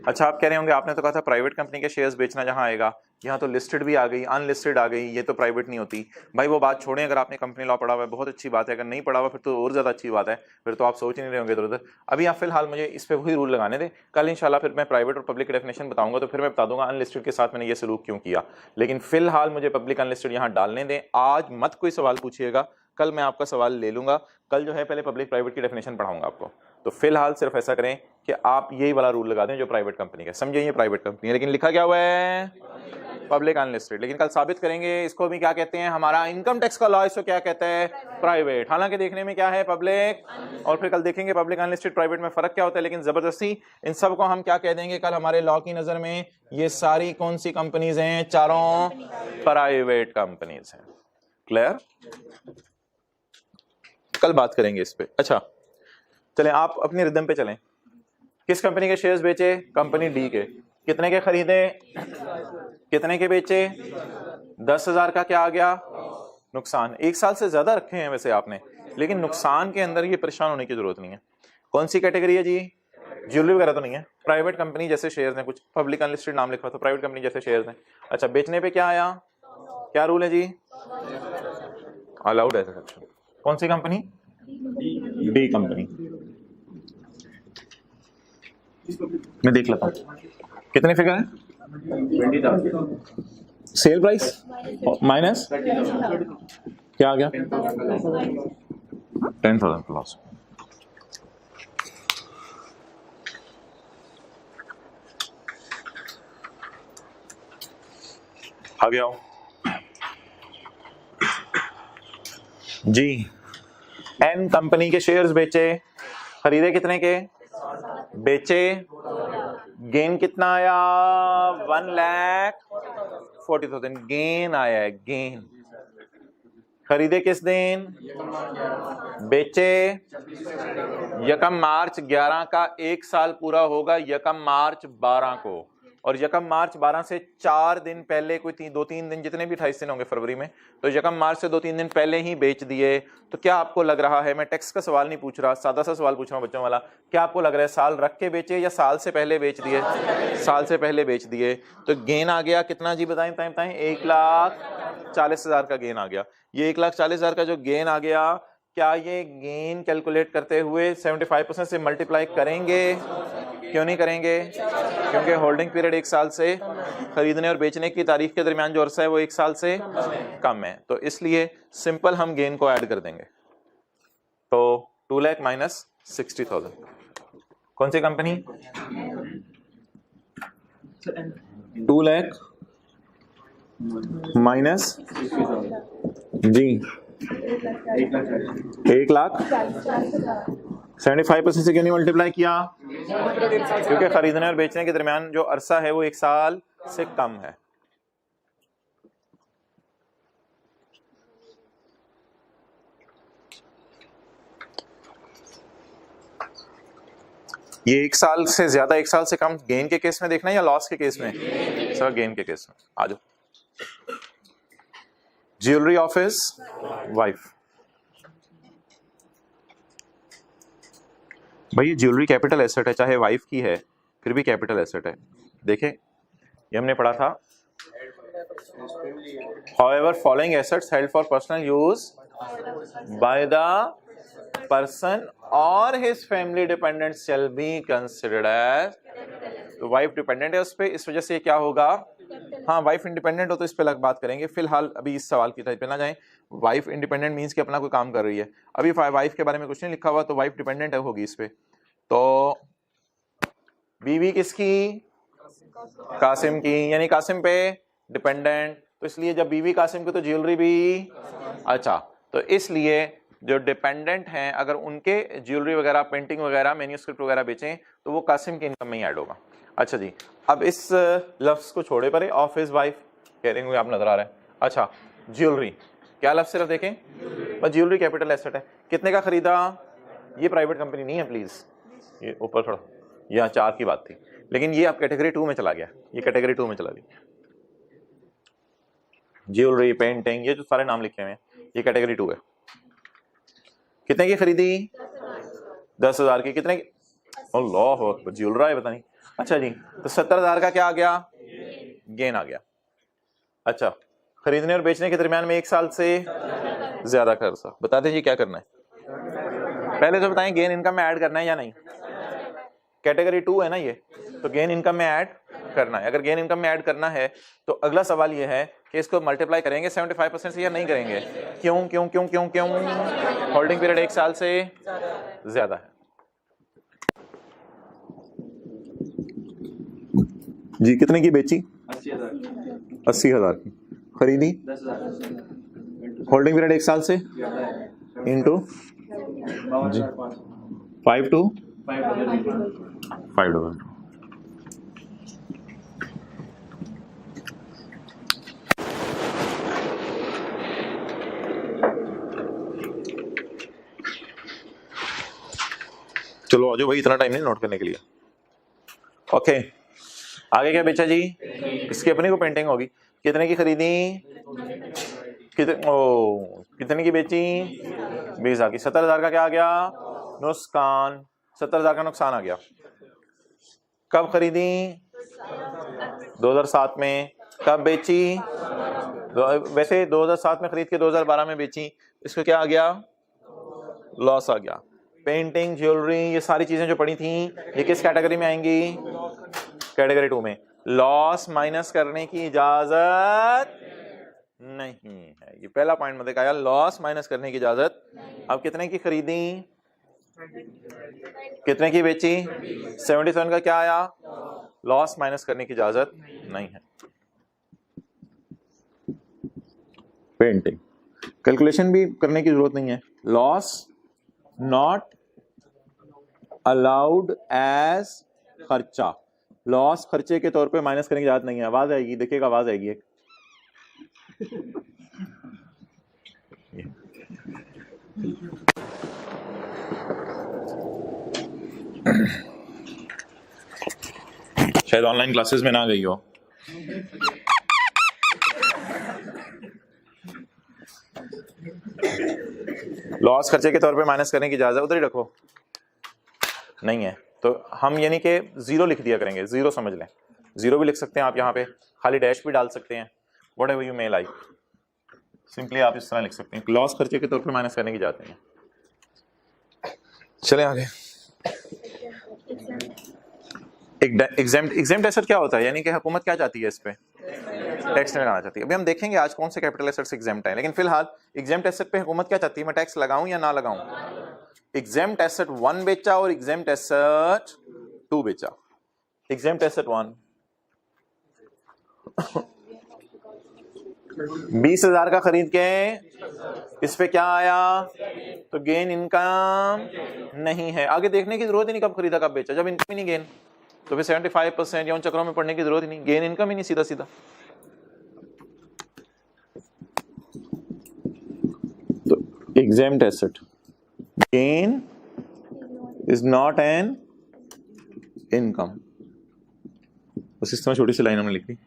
अच्छा, आप कह रहे होंगे आपने तो कहा था प्राइवेट कंपनी के शेयर्स बेचना जहां आएगा, यहाँ तो लिस्टेड भी आ गई, अनलिस्टेड आ गई, ये तो प्राइवेट नहीं होती। भाई वो बात छोड़ें, अगर आपने कंपनी लॉ पढ़ा हुआ है बहुत अच्छी बात है, अगर नहीं पढ़ा हुआ फिर तो और ज्यादा अच्छी बात है, फिर तो आप सोच ही नहीं रहे होंगे इधर उधर। अभी आप फिलहाल मुझे इस पे वही रूल लगाने दें, कल इंशाल्लाह फिर मैं प्राइवेट और पब्लिक की डेफिनेशन बताऊंगा तो फिर मैं बता दूंगा अनलिस्टेड के साथ मैंने ये सलूक क्यों किया। लेकिन फिलहाल मुझे पब्लिक अनलिस्टेड यहाँ डालने दें। आज मत कोई सवाल पूछिएगा, कल मैं आपका सवाल ले लूंगा। कल जो है पहले पब्लिक प्राइवेट की डेफिनेशन पढ़ाऊंगा आपको, तो फिलहाल सिर्फ ऐसा करें कि आप यही वाला रूल लगा दें जो प्राइवेट कंपनी का, समझे ये प्राइवेट कंपनी है लेकिन लिखा क्या हुआ है पब्लिक अनलिस्टेड। लेकिन कल साबित करेंगे इसको भी क्या कहते हैं, हमारा इनकम टैक्स का लॉ इसको क्या कहता है प्राइवेट, हालांकि देखने में क्या है पब्लिक, और फिर कल देखेंगे पब्लिक अनलिस्टेड प्राइवेट में फर्क क्या होता है। लेकिन जबरदस्ती इन सब को हम क्या कह देंगे कल हमारे लॉ की नजर में, ये सारी कौन सी कंपनीज हैं, चारों प्राइवेट कंपनीज हैं। क्लियर, कल बात करेंगे इस पे। अच्छा चलें आप अपनी रिदम पे चलें। किस कंपनी के शेयर्स बेचे, कंपनी डी के, कितने के खरीदे, कितने के बेचे, 10,000 का क्या आ गया नुकसान। 1 साल से ज्यादा रखे हैं वैसे आपने, लेकिन नुकसान के अंदर ये परेशान होने की जरूरत नहीं है। कौन सी कैटेगरी है जी, ज्वेलरी वगैरह तो नहीं है, प्राइवेट कंपनी जैसे शेयर्स हैं, कुछ पब्लिक अनलिस्टेड नाम लिखा तो प्राइवेट कंपनी जैसे शेयर्स हैं। अच्छा बेचने पे क्या आया, क्या रूल है जी, अलाउड है सेक्शन। कौन सी कंपनी, डी कंपनी। मैं देख लेता हूँ कितने फिगर है, 20,000 सेल प्राइस माइनस क्या आ गया 10,000 प्लस। आ गया जी। एन कंपनी के शेयर्स बेचे, खरीदे कितने के, बेचे, गेन कितना आया 1,40,000 गेन आया है, गेन। खरीदे किस दिन, बेचे यकम मार्च 11 का, 1 साल पूरा होगा यकम मार्च 12 को, और यकम मार्च 12 से 4 दिन पहले, कोई 2-3 दिन, जितने भी 28 दिन होंगे फरवरी में, तो यकम मार्च से 2-3 दिन पहले ही बेच दिए। तो क्या आपको लग रहा है, मैं टैक्स का सवाल नहीं पूछ रहा, सादा सा सवाल पूछ रहा हूँ बच्चों वाला, क्या आपको लग रहा है साल रख के बेचे या साल से पहले बेच दिए, साल से पहले बेच दिए। तो गेन आ गया कितना जी, बताएं बताएं बताएं, 1,40,000 का गेन आ गया। ये 1,40,000 का जो गेन आ गया, क्या ये गेन कैलकुलेट करते हुए 75% से मल्टीप्लाई करेंगे, क्यों नहीं करेंगे, क्योंकि होल्डिंग पीरियड 1 साल से, खरीदने और बेचने की तारीख के दरमियान जो अरसा है वो 1 साल से कम है, तो इसलिए सिंपल हम गेन को ऐड कर देंगे। तो 2 लाख माइनस 60,000, कौन सी कंपनी, 2 लाख माइनस जी 1,75,000 से क्यों नहीं मल्टीप्लाई किया, क्योंकि खरीदने और बेचने के दरमियान जो अरसा है वो 1 साल से कम है। ये 1 साल से ज्यादा, 1 साल से कम गेन के केस में देखना है या लॉस के केस में, सर गेन के केस में। आ जाओ, ज्वेलरी ऑफ हिज वाइफ, भाई ये ज्वेलरी कैपिटल एसेट है, चाहे वाइफ की है फिर भी कैपिटल एसेट है। देखें ये हमने पढ़ा था, however following assets held for personal use by the person or his family dependents shall be considered as, तो वाइफ डिपेंडेंट है उस पे, इस वजह से क्या होगा, हाँ वाइफ इंडिपेंडेंट हो तो इस पे अलग बात करेंगे, फिलहाल अभी इस सवाल की तरफ पे ना जाएं। वाइफ इंडिपेंडेंट मींस कि अपना कोई काम कर रही है, अभी वाइफ के बारे में कुछ नहीं लिखा हुआ, तो वाइफ डिपेंडेंट होगी इस पे। तो बीवी किसकी, कासिम की, यानी कासिम पे डिपेंडेंट, तो इसलिए जब बीवी कासिम की तो ज्वेलरी भी, अच्छा तो इसलिए जो डिपेंडेंट हैं अगर उनके ज्वेलरी वगैरह, पेंटिंग वगैरह, मैन्यूस्क्रिप्ट वगैरह बेचें तो वो कासिम की इनकम में ही ऐड होगा। अच्छा जी, अब इस लफ्ज को छोड़े परे, ऑफ हिज वाइफ कह रहे हैं आप नजर आ रहा है। अच्छा ज्वेलरी, क्या लफ्ज सिर्फ देखें, बस ज्वेलरी कैपिटल एसेट है, कितने का खरीदा, ये प्राइवेट कंपनी नहीं है प्लीज, ये ऊपर थोड़ा, यहाँ 4 की बात थी, लेकिन ये अब कैटेगरी 2 में चला गया, ये कैटेगरी 2 में चला गया। ज्वेलरी, पेंटिंग, ये जो सारे नाम लिखे हुए हैं ये कैटेगरी 2 है। कितने की खरीदी, 10,000 की, कितने की, अल्लाह अकबर, ज्वेलरा है पता नहीं। अच्छा जी, तो 70,000 का क्या आ गया, गेन आ गया। अच्छा खरीदने और बेचने के दरमियान में 1 साल से ज्यादा का अरसा, बता दीजिए क्या करना है, पहले तो बताएं गेन इनकम में ऐड करना है या नहीं, कैटेगरी 2 है ना ये, तो गेन इनकम में ऐड करना है। अगर गेन इनकम में ऐड करना है तो अगला सवाल ये है कि इसको मल्टीप्लाई करेंगे 75% से या नहीं करेंगे, क्यों क्यों क्यों क्यों क्यों, होल्डिंग पीरियड 1 साल से ज्यादा है। जी कितने की बेची? 80,000 80,000 की। खरीदी 10,000 होल्डिंग पीरियड 1 साल से इंटू 5 टू 5 चलो आज भाई, इतना टाइम नहीं नोट करने के लिए। ओके आगे क्या बेचा जी? इसकी अपनी को पेंटिंग होगी। कितने की खरीदी? कितने की बेची? 20,000 की। 70,000 का क्या आ गया? नुकसान। 70,000 का नुकसान आ गया। कब खरीदी? 2007 में। कब बेची? वैसे 2007 में खरीद के 2012 में बेची, इसको क्या आ गया? लॉस आ गया। पेंटिंग, ज्वेलरी, ये सारी चीजें जो पड़ी थी ये किस कैटेगरी में आएंगी? कैटेगरी 2 में। लॉस माइनस करने की इजाजत नहीं है। ये पहला पॉइंट मुझे कहा, लॉस माइनस करने की इजाजत। अब कितने की खरीदी? कितने की बेची? 77 का क्या आया? लॉस माइनस करने की इजाजत नहीं है। पेंटिंग कैलकुलेशन भी करने की जरूरत नहीं है। लॉस नॉट अलाउड एज खर्चा, लॉस खर्चे के तौर पे माइनस करने की इजाजत नहीं है। आवाज आएगी, देखिएगा आवाज आएगी एक। शायद ऑनलाइन क्लासेस में ना गई हो। लॉस खर्चे के तौर पे माइनस करने की इजाजत उधर ही रखो, नहीं है तो हम यानी कि जीरो लिख दिया करेंगे। जीरो समझ लें, जीरो भी लिख सकते हैं आप, यहाँ पे खाली डैश भी डाल सकते हैं, whatever you may like. Simply आप इस तरह लिख सकते हैं, लॉस खर्चे के तौर पे माइनस करने की इजाजत नहीं है। चलें आगे। एग्जेम्प्ट एसेट क्या होता है? यानी कि हुकूमत क्या चाहती है, इस पे टैक्स लगाना चाहती है। अभी हम देखेंगे आज कौन से कैपिटल एसेट्स एग्जेम्प्ट है, लेकिन फिलहाल एग्जेम्प्ट एसेट पे हुकूमत क्या चाहती है? मैं टैक्स लगाऊं या ना लगाऊं? एग्जेम्प्ट एसेट 1 बेचा और एग्जेम्प्ट एसेट 2 बेचा। एग्जेम्प्ट एसेट 1 20,000 का खरीद के इस पे क्या आया? तो गेन इनकम नहीं है। आगे देखने की जरूरत ही नहीं कब खरीदा कब बेचा, जब इनकम ही नहीं गेन, तो फिर 75% या उन चक्रों में पड़ने की जरूरत ही नहीं, गेन इनकम ही नहीं सीधा सीधा। तो exempt asset gain is not an income. बस इस तरह छोटी सी लाइन हमने लिख दी।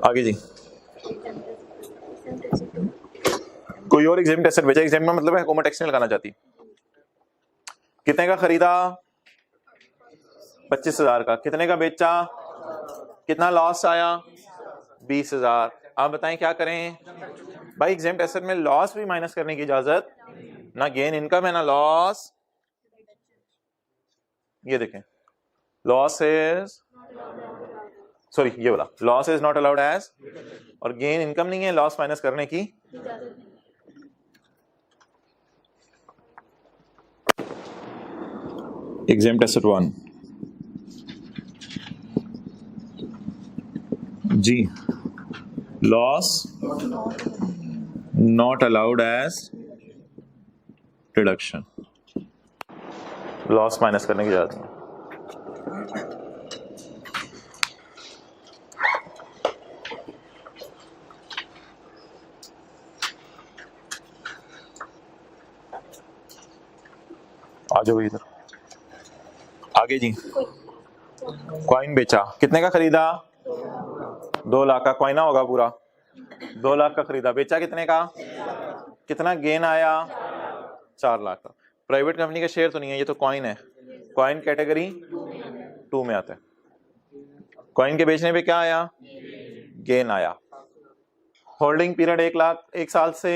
आगे जी, कोई और एग्जेम्प्ट एसेट बेचा। एग्जेम्प्ट में मतलब है हुकूमत टैक्स नहीं लगाना चाहती। कितने का खरीदा? 25,000 का। कितने का बेचा? कितना लॉस आया? 20,000। आप बताएं क्या करें भाई? एग्जेम्प्ट एसेट में लॉस भी माइनस करने की इजाजत, ना गेन इनकम है ना लॉस। ये देखें, लॉस इज सॉरी ये बोला loss is not allowed as, और गेन इनकम नहीं है, लॉस माइनस करने की। एग्जेम्प्ट एसेट 1 जी, loss not allowed as deduction, loss minus करने की इजाजत नहीं। आ जाओ इधर। आगे जी, कॉइन बेचा। कितने का खरीदा? 2 लाख का। कॉइना होगा पूरा। 2 लाख का खरीदा, बेचा कितने का? कितना गेन आया? 4 लाख का। प्राइवेट कंपनी का शेयर तो नहीं है, ये तो कॉइन है। कॉइन कैटेगरी 2 में आता है। कॉइन के बेचने पे क्या आया? गेन आया। होल्डिंग पीरियड 1 साल से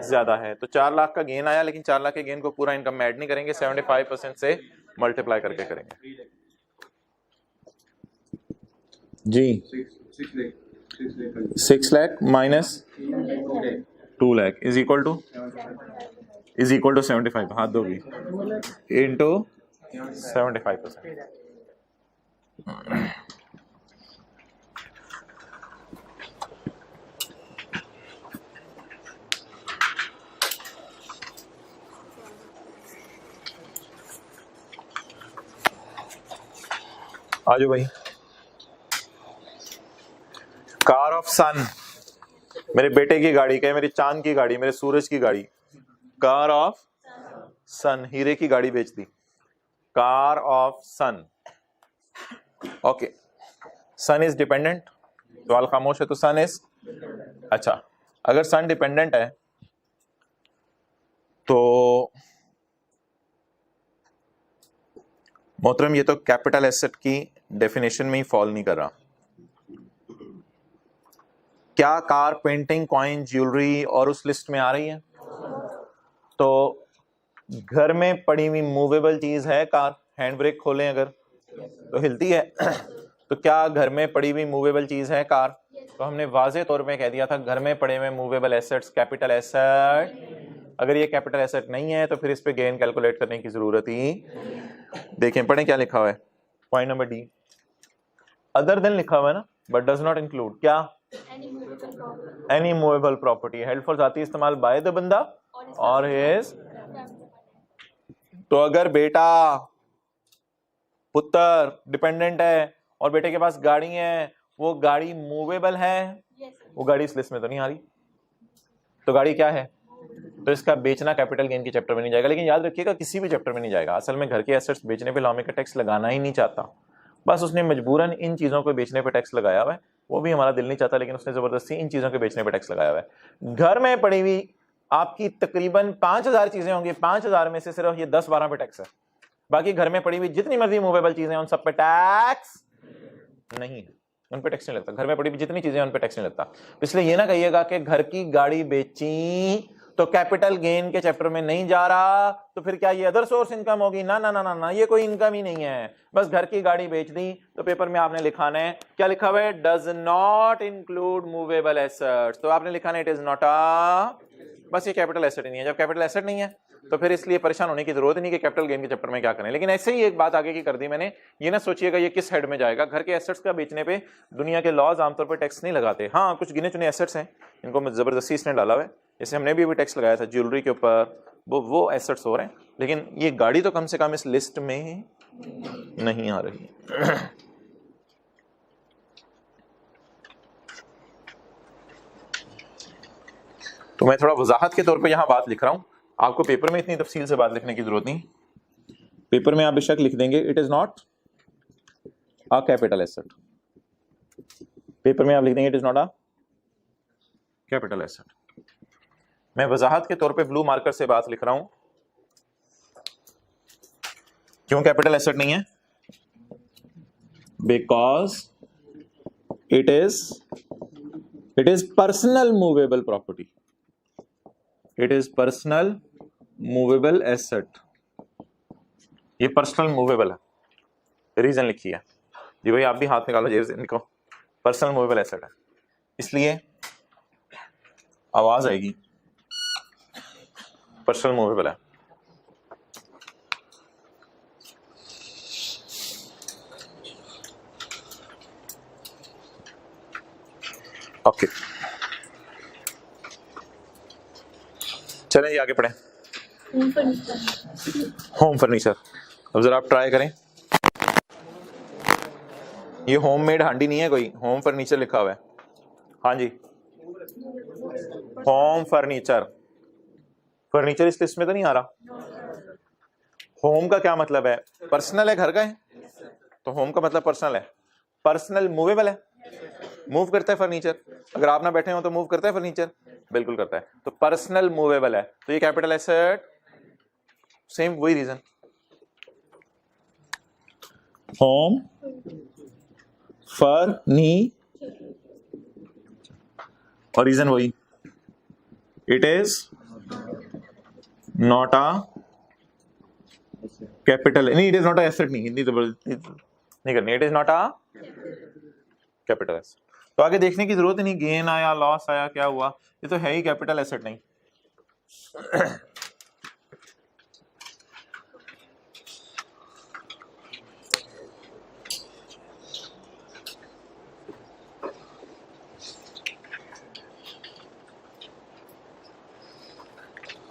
ज्यादा है, तो 4 लाख का गेन आया, लेकिन 4 लाख के गेन को पूरा इनकम में ऐड नहीं करेंगे, 75% से मल्टीप्लाई करके करेंगे जी। 6 lakh minus 2 lakh is equal to is equal to 75, हाथ दो भी, इंटू 75%। आजो भाई। कार ऑफ सन, मेरे बेटे की गाड़ी, क्या मेरी चांद की गाड़ी, मेरे सूरज की गाड़ी। कार ऑफ सन, हीरे की गाड़ी बेच दी। Car of son, okay. Son is dependent, सवाल खामोश है तो सन इज, अच्छा अगर सन डिपेंडेंट है तो मोहतरम ये तो कैपिटल एसेट की डेफिनेशन में ही फॉल नहीं कर रहा। क्या कार, पेंटिंग, कॉइन, ज्वेलरी और उस लिस्ट में आ रही है? तो घर में पड़ी हुई मूवेबल चीज है कार, हैंड ब्रेक खोलें अगर तो हिलती है। तो क्या घर में पड़ी हुई मूवेबल चीज है कार? तो हमने वाजे तौर पे कह दिया था घर में पड़े हुए मूवेबल एसेट्स कैपिटल एसेट। अगर ये कैपिटल एसेट नहीं है तो फिर इस पे गेन कैलकुलेट करने की जरूरत ही। देखें पढ़ें क्या लिखा हुआ है, point number D. Other than लिखा हुआ है ना, बट डज नॉट इंक्लूड क्या? Any movable property held for जाती इस्तेमाल बाय द बंदा और हिज। तो अगर बेटा, पुत्र डिपेंडेंट है और बेटे के पास गाड़ी है, वो गाड़ी मूवेबल है, वो गाड़ी इस लिस्ट में तो नहीं आ रही। तो गाड़ी क्या है? तो इसका बेचना कैपिटल गेन के चैप्टर में नहीं जाएगा। लेकिन याद रखिएगा किसी भी चैप्टर में नहीं जाएगा। असल में घर के एसेट्स बेचने पे लॉ का टैक्स लगाना ही नहीं चाहता, बस उसने मजबूरन इन चीजों को बेचने पे टैक्स लगाया हुआ है। वो भी हमारा दिल नहीं चाहता, लेकिन उसने जबरदस्ती इन चीजों के बेचने पे टैक्स लगाया हुआ है। घर में पड़ी हुई आपकी तकरीबन 5000 चीजें होंगी, 5000 में से सिर्फ ये 10-12 पे टैक्स है। बाकी घर में पड़ी हुई जितनी मर्जी मूवेबल चीजें उन सब पे टैक्स नहीं है, उन पे टैक्स नहीं लगता। घर में पड़ी हुई जितनी चीजें उन पे टैक्स नहीं लगता। इसलिए ये ना कहिएगा कि घर की गाड़ी बेची तो कैपिटल गेन के चैप्टर में नहीं जा रहा, तो फिर क्या ये अदर सोर्स इनकम होगी? ना ना ना ना ना, ये कोई इनकम ही नहीं है। बस घर की गाड़ी बेच दी तो पेपर में आपने लिखाना है, क्या लिखा हुआ है? Does not include movable assets. तो आपने लिखाना है इट इज नॉट अ, बस ये कैपिटल एसेट ही नहीं है। जब कैपिटल एसेट नहीं है तो फिर इसलिए परेशान होने की जरूरत ही नहीं कि कैपिटल गेन के चैप्टर में क्या करें। लेकिन ऐसे ही एक बात आगे की कर दी मैंने, ये ना सोचिएगा ये किस हेड में जाएगा। घर के एसेट्स का बेचने पे दुनिया के लॉज आमतौर पर टैक्स नहीं लगाते। हाँ, कुछ गिने चुने एसेट्स हैं इनको जबरदस्ती इसने डाला हुआ है, जैसे हमने भी टैक्स लगाया था ज्वेलरी के ऊपर, वो एसेट्स हो रहे हैं। लेकिन ये गाड़ी तो कम से कम इस लिस्ट में नहीं आ रही। तो मैं थोड़ा वजाहत के तौर पे यहां बात लिख रहा हूं, आपको पेपर में इतनी तफसील से बात लिखने की जरूरत नहीं। पेपर में आप बेशक लिख देंगे it is not a capital asset, paper में आप लिख देंगे it is not a capital asset. मैं वजाहत के तौर पे ब्लू मार्कर से बात लिख रहा हूं, क्यों कैपिटल एसेट नहीं है? Because it is personal movable property, it is personal movable asset. ये पर्सनल मूवेबल है, रीजन लिखी है जी भाई, आप भी हाथ निकालो जेब से, इनको पर्सनल मूवेबल एसेट है, इसलिए आवाज आएगी पर्सनल मूवेबल है। ओके, चलें आगे पढ़ें। होम फर्नीचर, अब जरा आप ट्राई करें। ये होममेड हांडी नहीं है, कोई होम फर्नीचर लिखा हुआ है। हाँ जी, होम फर्नीचर, फर्नीचर इस लिस्ट में तो नहीं आ रहा। होम का क्या मतलब है? पर्सनल है, घर का है, तो होम का मतलब पर्सनल है। पर्सनल मूवेबल है, मूव करता है फर्नीचर। अगर आप ना बैठे हो तो मूव करता है फर्नीचर, बिल्कुल करता है। तो पर्सनल मूवेबल है, तो ये कैपिटल एसेट, सेम वही रीजन। होम फर्नी और रीजन वही, it is not a capital, नहीं it is not a asset, नहीं हिंदी तो नहीं करनी, it is not a capital asset. तो आगे देखने की जरूरत ही नहीं, गेन आया लॉस आया क्या हुआ, ये तो है ही कैपिटल एसेट नहीं।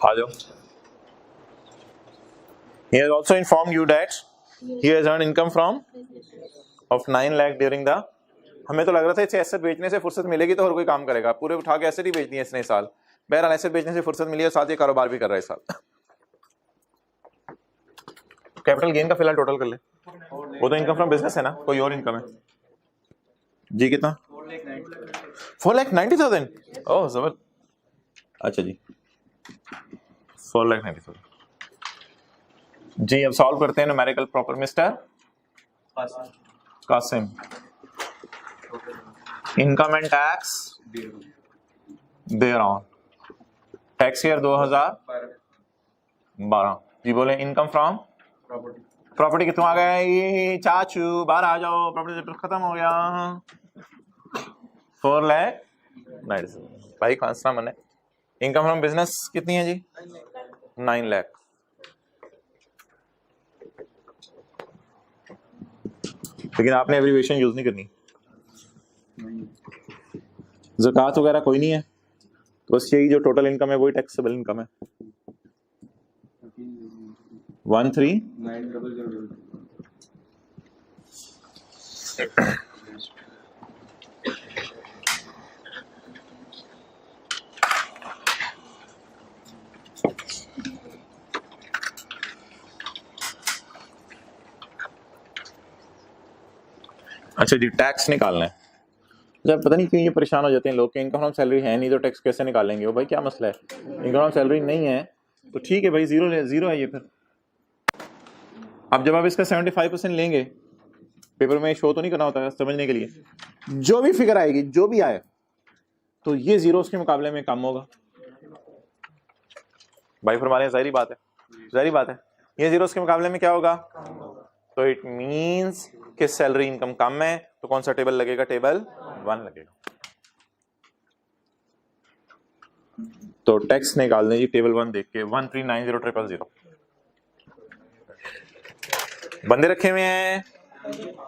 आ जाओ. He has also informed you that he has earned income from of 9 lakh during the. हमें तो लग रहा था इसे एसेट बेचने से फुर्सत मिलेगी तो और कोई काम करेगा, पूरे उठा के एसेट ही बेच दिए इसने साल. बहरहाल एसेट बेचने से फुर्सत मिली है, साथ ही कारोबार भी कर रहा है साल. कैपिटल गेन का फिलहाल टोटल कर ले, वो तो इनकम फ्रॉम बिजनेस है ना, कोई और इनकम है जी. कितना? 4,90,000. ओह जबर. अच्छा जी 4,90,000 जी. अब सॉल्व करते हैं numerical proper. Mister Kasim, income and tax thereon tax year 2012 जी. बोले इनकम फ्रॉम प्रॉपर्टी कितना आ गया? ये चाचू बाहर आ जाओ, प्रॉपर्टी चैप्टर खत्म हो गया. 4,90,000 भाई खांसना मने. इनकम फ्रॉम बिजनेस कितनी है जी? 9 लाख. लेकिन आपने एब्रिविएशन यूज नहीं करनी. ज़कात वगैरह कोई नहीं है, तो बस यही जो टोटल इनकम है वही टैक्सेबल इनकम है. 13,900. अच्छा जी, टैक्स निकालना है. जब पता नहीं क्यों ये परेशान हो जाते हैं लोग कि इनकम फ्रॉम सैलरी है नहीं तो टैक्स कैसे निकालेंगे. वो भाई क्या मसला है, इनकम फ्रॉम सैलरी नहीं है तो ठीक है भाई, जीरो है ये. फिर अब जब आप इसका 75% लेंगे, पेपर में शो तो नहीं करना होता है समझने के लिए, जो भी फिगर आएगी जो भी आए तो ये जीरो उसके मुकाबले में कम होगा भाई. फरमाने जाहिर बात है ये जीरो उसके मुकाबले में क्या होगा. तो इट मींस कि सैलरी इनकम कम है, तो कौन सा टेबल लगेगा? टेबल 1 लगेगा. तो टैक्स निकाल दें जी टेबल 1 देख के. 13,90,000. बंदे रखे हुए हैं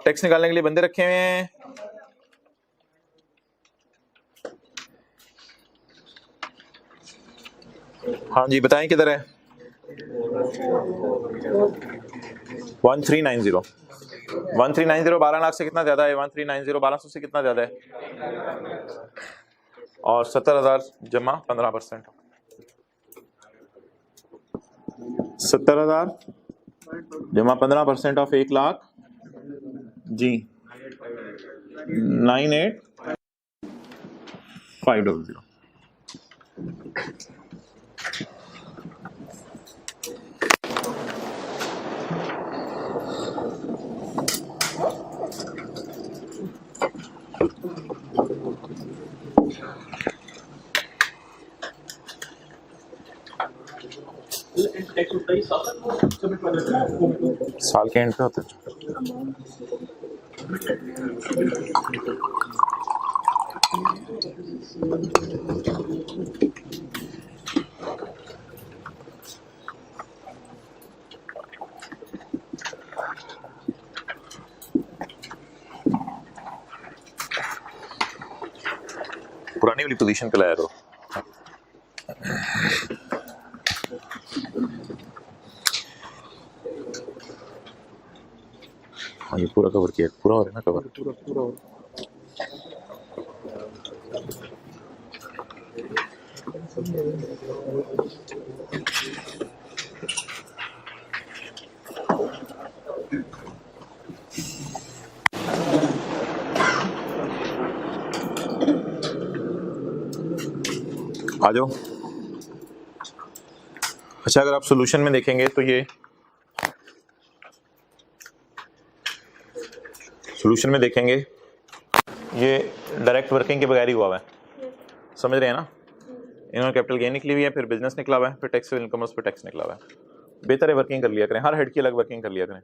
टैक्स निकालने के लिए, बंदे रखे हुए हैं. हाँ जी बताएं किधर है? 1390. 1390 12 लाख से कितना ज्यादा है? 1390 1200 से कितना ज्यादा है? और 70,000 जमा 15%. 70,000 जमा 15% ऑफ 1 लाख जी 98,500. साल के एंड पे होते हैं. पुरानी वाली पोजीशन पे लाया करो. हाँ ये पूरा कवर किया, पूरा हो रहा है ना कवर. पूरा हो. आ जाओ. अच्छा अगर आप सॉल्यूशन में देखेंगे तो ये सॉल्यूशन में देखेंगे ये डायरेक्ट वर्किंग के बगैर ही हुआ हुआ है. समझ रहे हैं ना? इन्होंने कैपिटल गेन निकली हुई है, फिर बिजनेस निकला हुआ है, फिर टैक्स इनकम उस पर टैक्स निकला हुआ है. बेहतर है वर्किंग कर लिया करें, हर हेड की अलग वर्किंग कर लिया करें.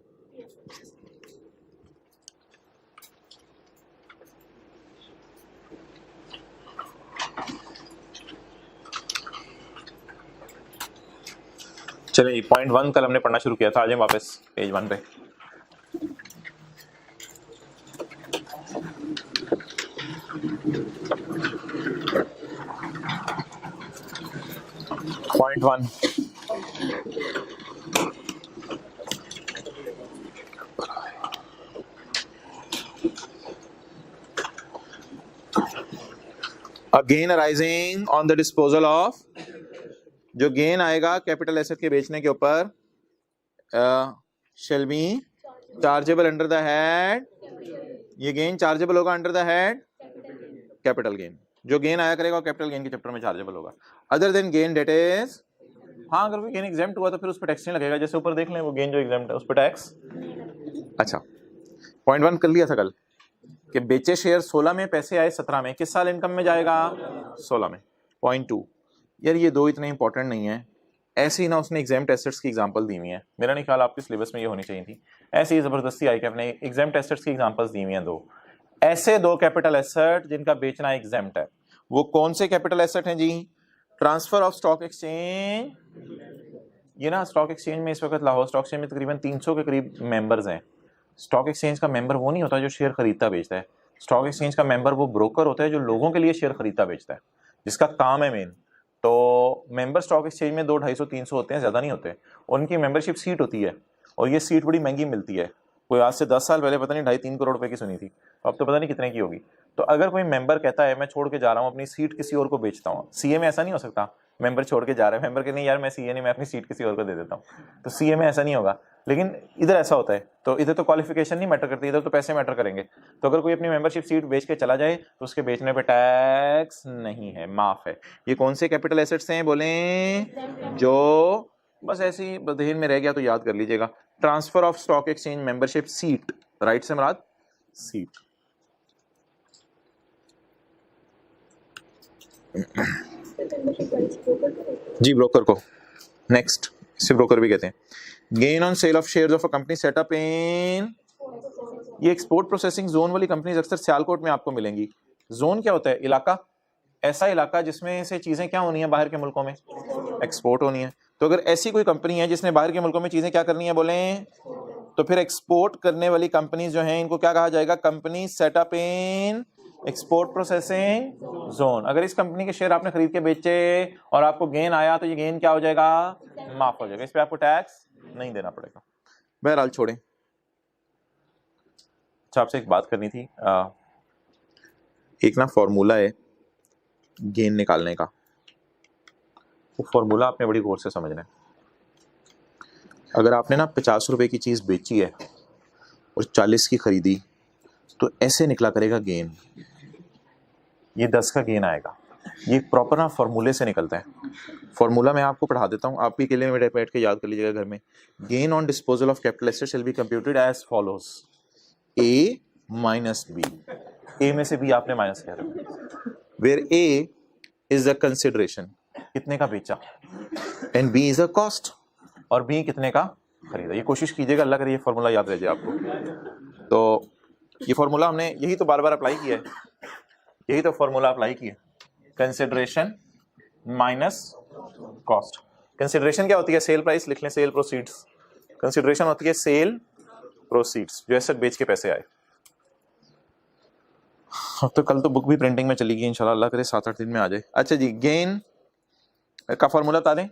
चलिए पॉइंट 1 कल हमने पढ़ना शुरू किया था. आ जाए वापस पेज 1 पे. Point 1 A gain arising on the disposal of, जो गेन आएगा कैपिटल एसेट के बेचने के ऊपर, shall be chargeable under the head, ये गेन चार्जेबल होगा under the head capital gain, जो गेन आया करेगा कैपिटल गेन के चैप्टर में चार्जेबल होगा। Other than gain date is, हाँ अगर कोई गेन एग्जेम्प्ट हुआ तो फिर उस पर टैक्स नहीं लगेगा, जैसे ऊपर देख लें वो गेन जो एग्जेम्प्ट है उस पर टैक्स। अच्छा पॉइंट 1 कर लिया था कल कि बेचे शेयर 16 में, पैसे आए 17 में, किस साल इनकम में जाएगा? 16 में। पॉइंट 2, यार ये दो इतने इंपॉर्टेंट नहीं है, ऐसे ही ना उसने एग्जेम्प्ट एसेट्स की एग्जांपल दी हुई है, मेरा नहीं ख्याल आपके सिलेबस में ये होनी चाहिए थी, ऐसे ही जबरदस्ती आई कि अपने एग्जेम्प्ट एसेट्स की एग्जांपल्स दी हुई हैं दो, ऐसे दो कैपिटल एसेट जिनका बेचना एग्जेम्प्ट है। वो कौन से कैपिटल एसेट हैं जी? ट्रांसफर ऑफ स्टॉक एक्सचेंज, ये ना स्टॉक एक्सचेंज में इस वक्त लाहौर स्टॉक एक्सचेंज में तकरीबन 300 के करीब मेंबर्स हैं। स्टॉक एक्सचेंज का मेंबर वो नहीं होता जो शेयर खरीदता बेचता है, स्टॉक एक्सचेंज का मेंबर वो ब्रोकर होता है जो लोगों के लिए शेयर खरीदता बेचता है, जिसका काम है मेन। तो मेंबर स्टॉक एक्सचेंज में 200, 250, 300 होते हैं, ज़्यादा नहीं होते। उनकी मेंबरशिप सीट होती है और ये सीट बड़ी महंगी मिलती है, कोई आज से 10 साल पहले पता नहीं 2.5-3 करोड़ रुपए की सुनी थी, अब तो पता नहीं कितने की होगी। तो अगर कोई मेंबर कहता है मैं छोड़ के जा रहा हूँ अपनी सीट किसी और को बेचता हूँ, सीए में ऐसा नहीं हो सकता, मेंबर छोड़ के जा रहा है, मेंबर के नहीं यार मैं सीए नहीं, मैं अपनी सीट किसी और को दे देता हूँ, तो सीए में ऐसा नहीं होगा। लेकिन इधर ऐसा होता है, तो इधर तो क्वालिफिकेशन नहीं मैटर करती, इधर तो पैसे मैटर करेंगे। तो अगर कोई अपनी मेंबरशिप सीट बेच के चला जाए तो उसके बेचने पे टैक्स नहीं है, माफ है। ये कौन से कैपिटल एसेट्स हैं बोलें? जो बस ऐसे ही बदहन में रह गया तो याद कर लीजिएगा, transfer of stock exchange membership seat, right से मुराद सीट। जी ब्रोकर को, नेक्स्ट इसे ब्रोकर भी कहते हैं। Gain on sale of shares of a company setup in, ये एक्सपोर्ट प्रोसेसिंग जोन वाली कंपनीज अक्सर सियालकोट में आपको मिलेंगी। जोन क्या होता है? इलाका, ऐसा इलाका जिसमें से चीजें क्या होनी है बाहर के मुल्कों में एक्सपोर्ट होनी है। तो अगर ऐसी कोई कंपनी है जिसने बाहर के मुल्कों में चीजें क्या करनी है बोलें, तो फिर एक्सपोर्ट करने वाली कंपनी जो है इनको क्या कहा जाएगा? Company setup in export processing zone. अगर इस कंपनी के शेयर आपने खरीद के बेचे और आपको गेन आया तो ये गेन क्या हो जाएगा? माफ हो जाएगा, इस पे आपको टैक्स नहीं देना पड़ेगा। बहरहाल छोड़ें। अच्छा आपसे एक बात करनी थी, एक ना फॉर्मूला है गेन निकालने का, वो फॉर्मूला आपने बड़ी गौर से समझना है। अगर आपने ना 50 रुपए की चीज बेची है और 40 की खरीदी तो ऐसे निकला करेगा गेन, ये 10 का गेन आएगा। ये प्रॉपर ना फॉर्मूले से निकलता है। फॉर्मूला मैं आपको पढ़ा देता हूँ, आप भी के लिए मेरे बैठ के याद कर लीजिएगा घर में। Gain on disposal of capital asset shall be computed as follows, A minus B, A में से बी आपने माइनस किया, where A is the consideration, कितने का बेचा, and B is a cost, और बी कितने का खरीदा। ये कोशिश कीजिएगा, अल्लाह करे ये फॉर्मूला याद रह जाए आपको। तो ये फॉर्मूला हमने यही तो बार बार अप्लाई किया है, यही तो फॉर्मूला अप्लाई किया, कंसिडरेशन माइनस कॉस्ट। कंसिडरेशन क्या होती है? सेल प्राइस लिख लें, सेल प्रोसीड्स। कंसिडरेशन होती है सेल प्रोसीड्स, जो एसेट बेच के पैसे आए। तो कल तो बुक भी प्रिंटिंग में चली गई, इंशाल्लाह अल्लाह करे 7-8 दिन में आ जाए। अच्छा जी, गेन का फॉर्मूला बता दें,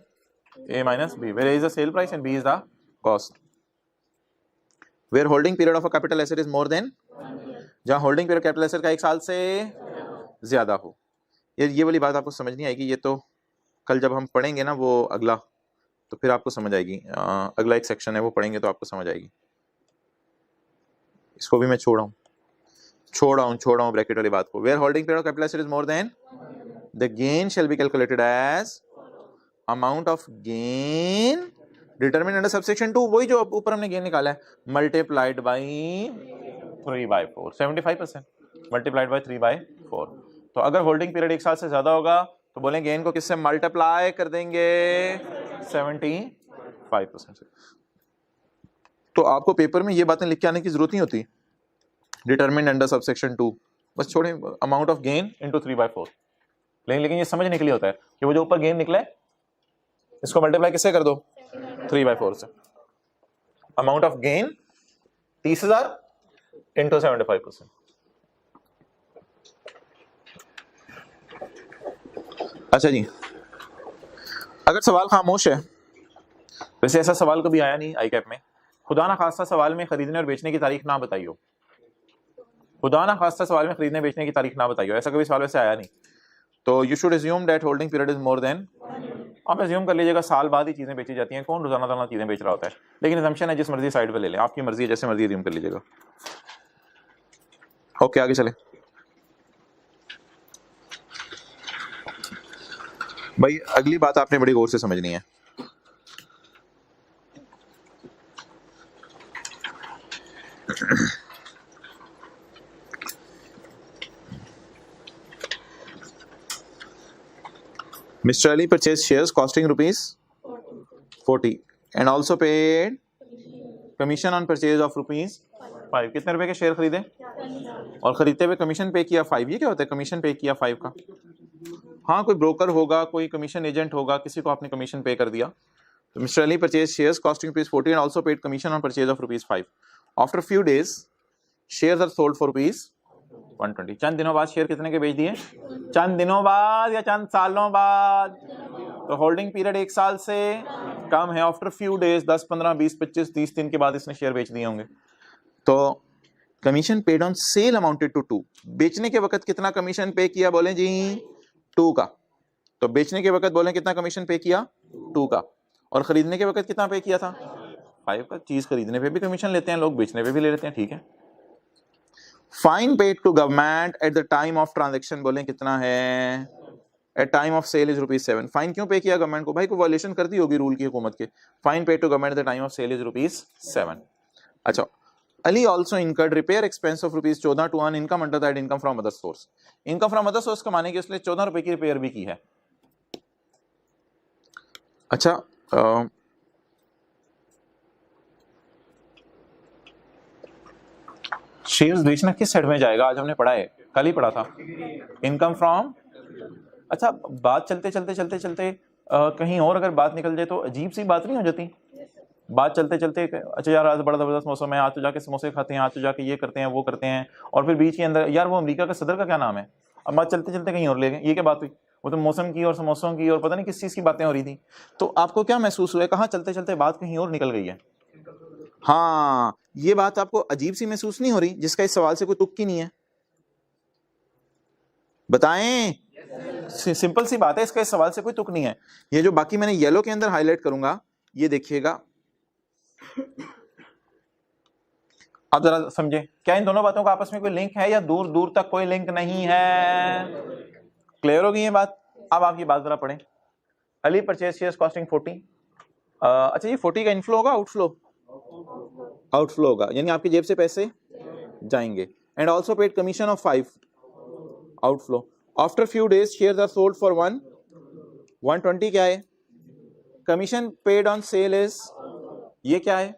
A minus B, where A is the sale price and B is the cost. Where holding period of a capital asset is more than, जहां होल्डिंग पीरियड कैपिटल एसेट का 1 साल से ज्यादा हो। ये वाली बात आपको समझ नहीं आएगी, ये तो कल जब हम पढ़ेंगे ना वो अगला, तो फिर आपको समझ आएगी। अगला एक सेक्शन है वो पढ़ेंगे तो आपको समझ आएगी। इसको भी मैं छोड़ा हूँ ब्रैकेट वाली बात को। Where holding period of capital asset is more than, the gain shall be calculated as amount of gain determined under subsection 2, वही जो ऊपर हमने गेन निकाला है, मल्टीप्लाइड बाई 3/4, 75% मल्टीप्लाइड बाई 3/4। तो अगर होल्डिंग पीरियड 1 साल से ज्यादा होगा तो बोलें गेन को किससे मल्टीप्लाई कर देंगे? 75% से। तो आपको पेपर में ये बातें लिख के आने की जरूरत नहीं होती, डिटरमिन्ड अंडर सबसेक्शन 2, बस छोड़े अमाउंट ऑफ गेन इंटू 3/4। लेकिन ये समझने के लिए होता है कि वो जो ऊपर गेन निकले इसको मल्टीप्लाई किससे कर दो? 3/4 से। Amount of gain 30,000 into 75%। अच्छा जी, अगर सवाल खामोश है, वैसे ऐसा सवाल कभी आया नहीं आई कैप में, खुदा ना खास्ता सवाल में खरीदने और बेचने की तारीख ना बताइयो, खुदा ना खास्ता सवाल में खरीदने बेचने की तारीख ना बताइयो, ऐसा कभी सवाल वैसे आया नहीं। तो you should assume that holding period is more then, आप एज्यूम कर लीजिएगा साल बाद ही चीजें बेची जाती हैं, कौन रोजाना रोजाना चीजें बेच रहा होता है, लेकिन assumption है जिस मर्जी साइड पे ले लें, आपकी मर्जी है, जैसे मर्जी एज्यूम कर लीजिएगा। ओके आगे चले भाई, अगली बात आपने बड़ी गौर से समझनी है। Mr. Ali purchased shares costing rupees 40 and also paid commission on purchase of rupees 5। कितने रुपए के शेयर खरीदे और खरीदते हुए कमीशन पे किया 5। ये क्या होता है कमीशन पे किया 5 का? हाँ, कोई ब्रोकर होगा, कोई कमीशन एजेंट होगा, किसी को आपने कमीशन पे कर दिया। तो mister Ali purchase shares costing rupees 40 and also paid commission on purchase of rupees 5। After few days shares are sold for rupees 120। चंद दिनों बाद शेयर कितने के बेच दिए? चंद दिनों बाद या चंद सालों बाद? तो होल्डिंग पीरियड 1 साल से कम है। आफ्टर फ्यू डेज 10, 15, 20, 25, 30 दिन के बाद इसने शेयर बेच दिए होंगे। तो commission paid on sale amounted to 2। बेचने के वक्त कितना कमीशन पे किया बोले जी? 2 का। तो बेचने के वक्त बोले कितना कमीशन पे किया? 2 का। और खरीदने के वक्त कितना पे किया था? 5 का। चीज खरीदने पे भी कमीशन लेते हैं लोग, बेचने पे भी ले लेते हैं, ठीक है। Fine paid to government at the time of transaction बोले कितना है? At time of sale is ₹7। Fine क्यों पे किया गवर्नमेंट को? भाई को वायलेशन कर दी होगी रूल की, हुकूमत के। Fine paid to government at the time of sale is ₹7। अच्छा, Ali also incurred repair expense of ₹14 to earn income under that income from other source। income from other source कमाने के इसलिए 14 रुपए की रिपेयर भी की है। अच्छा, शेयर्स बेचना किस साइड में जाएगा? आज हमने पढ़ा है, कल ही पढ़ा था, इनकम फ्रॉम। अच्छा, बात चलते चलते कहीं और अगर बात निकल जाए तो अजीब सी बात नहीं हो जाती? बात चलते चलते अच्छा यार आज बड़ा जबरदस्त मौसम है, आज तो जाके समोसे खाते हैं, आज तो जाके ये करते हैं वो करते हैं, और फिर बीच के अंदर यार वो अमेरिका का सदर का क्या नाम है, अब बात चलते चलते कहीं और ले गए। ये क्या बात हुई? वो तो मौसम की और समोसों की और पता नहीं किस चीज की बातें हो रही थी। तो आपको क्या महसूस हुआ है? कहाँ चलते चलते बात कहीं और निकल गई है। हाँ, ये बात आपको अजीब सी महसूस नहीं हो रही जिसका इस सवाल से कोई तुक ही नहीं है? बताएं, सिंपल सी बात है, इसका इस सवाल से कोई तुक नहीं है। ये जो बाकी मैंने येलो के अंदर हाईलाइट करूंगा, ये देखिएगा। आप जरा समझे, क्या इन दोनों बातों का आपस में कोई लिंक है या दूर दूर तक कोई लिंक नहीं है? क्लियर हो गई ये बात? अब आप ये बात जरा पढ़ें। Ali purchase shares costing 40। अच्छा, ये 40 का इनफ्लो होगा आउटफ्लो? आउटफ्लो होगा, यानी आपकी जेब से पैसे जाएंगे। And also paid commission of 5, outflow. After few days shares are sold for 120। क्या है? Commission paid on sale is, ये क्या है?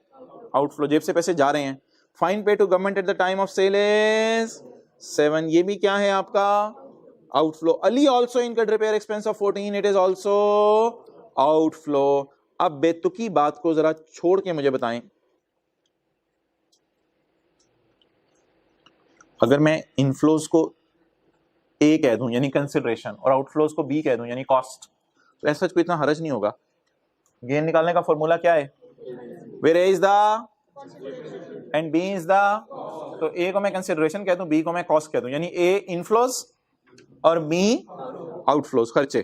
आउटफ्लो, जेब से पैसे जा रहे हैं। Fine pay to government at the time of sale is 7, ये भी क्या है आपका? Outflow. Ali also incurred repair expense of 14, it is also outflow. अब बेतुकी बात को जरा छोड़ के मुझे बताएं, अगर मैं इनफ्लोज को ए कह दूं यानी कंसिडरेशन और आउटफ्लोज को बी कह दूं यानी कॉस्ट, तो ऐसा कोई इतना हरज नहीं होगा। गेन निकालने का फॉर्मूला क्या है? Where A is the and B is the, तो ए को मैं कंसिडरेशन कह दूं, बी को मैं कॉस्ट कह दूं, यानी ए इनफ्लोज और बी आउटफ्लोज, खर्चे।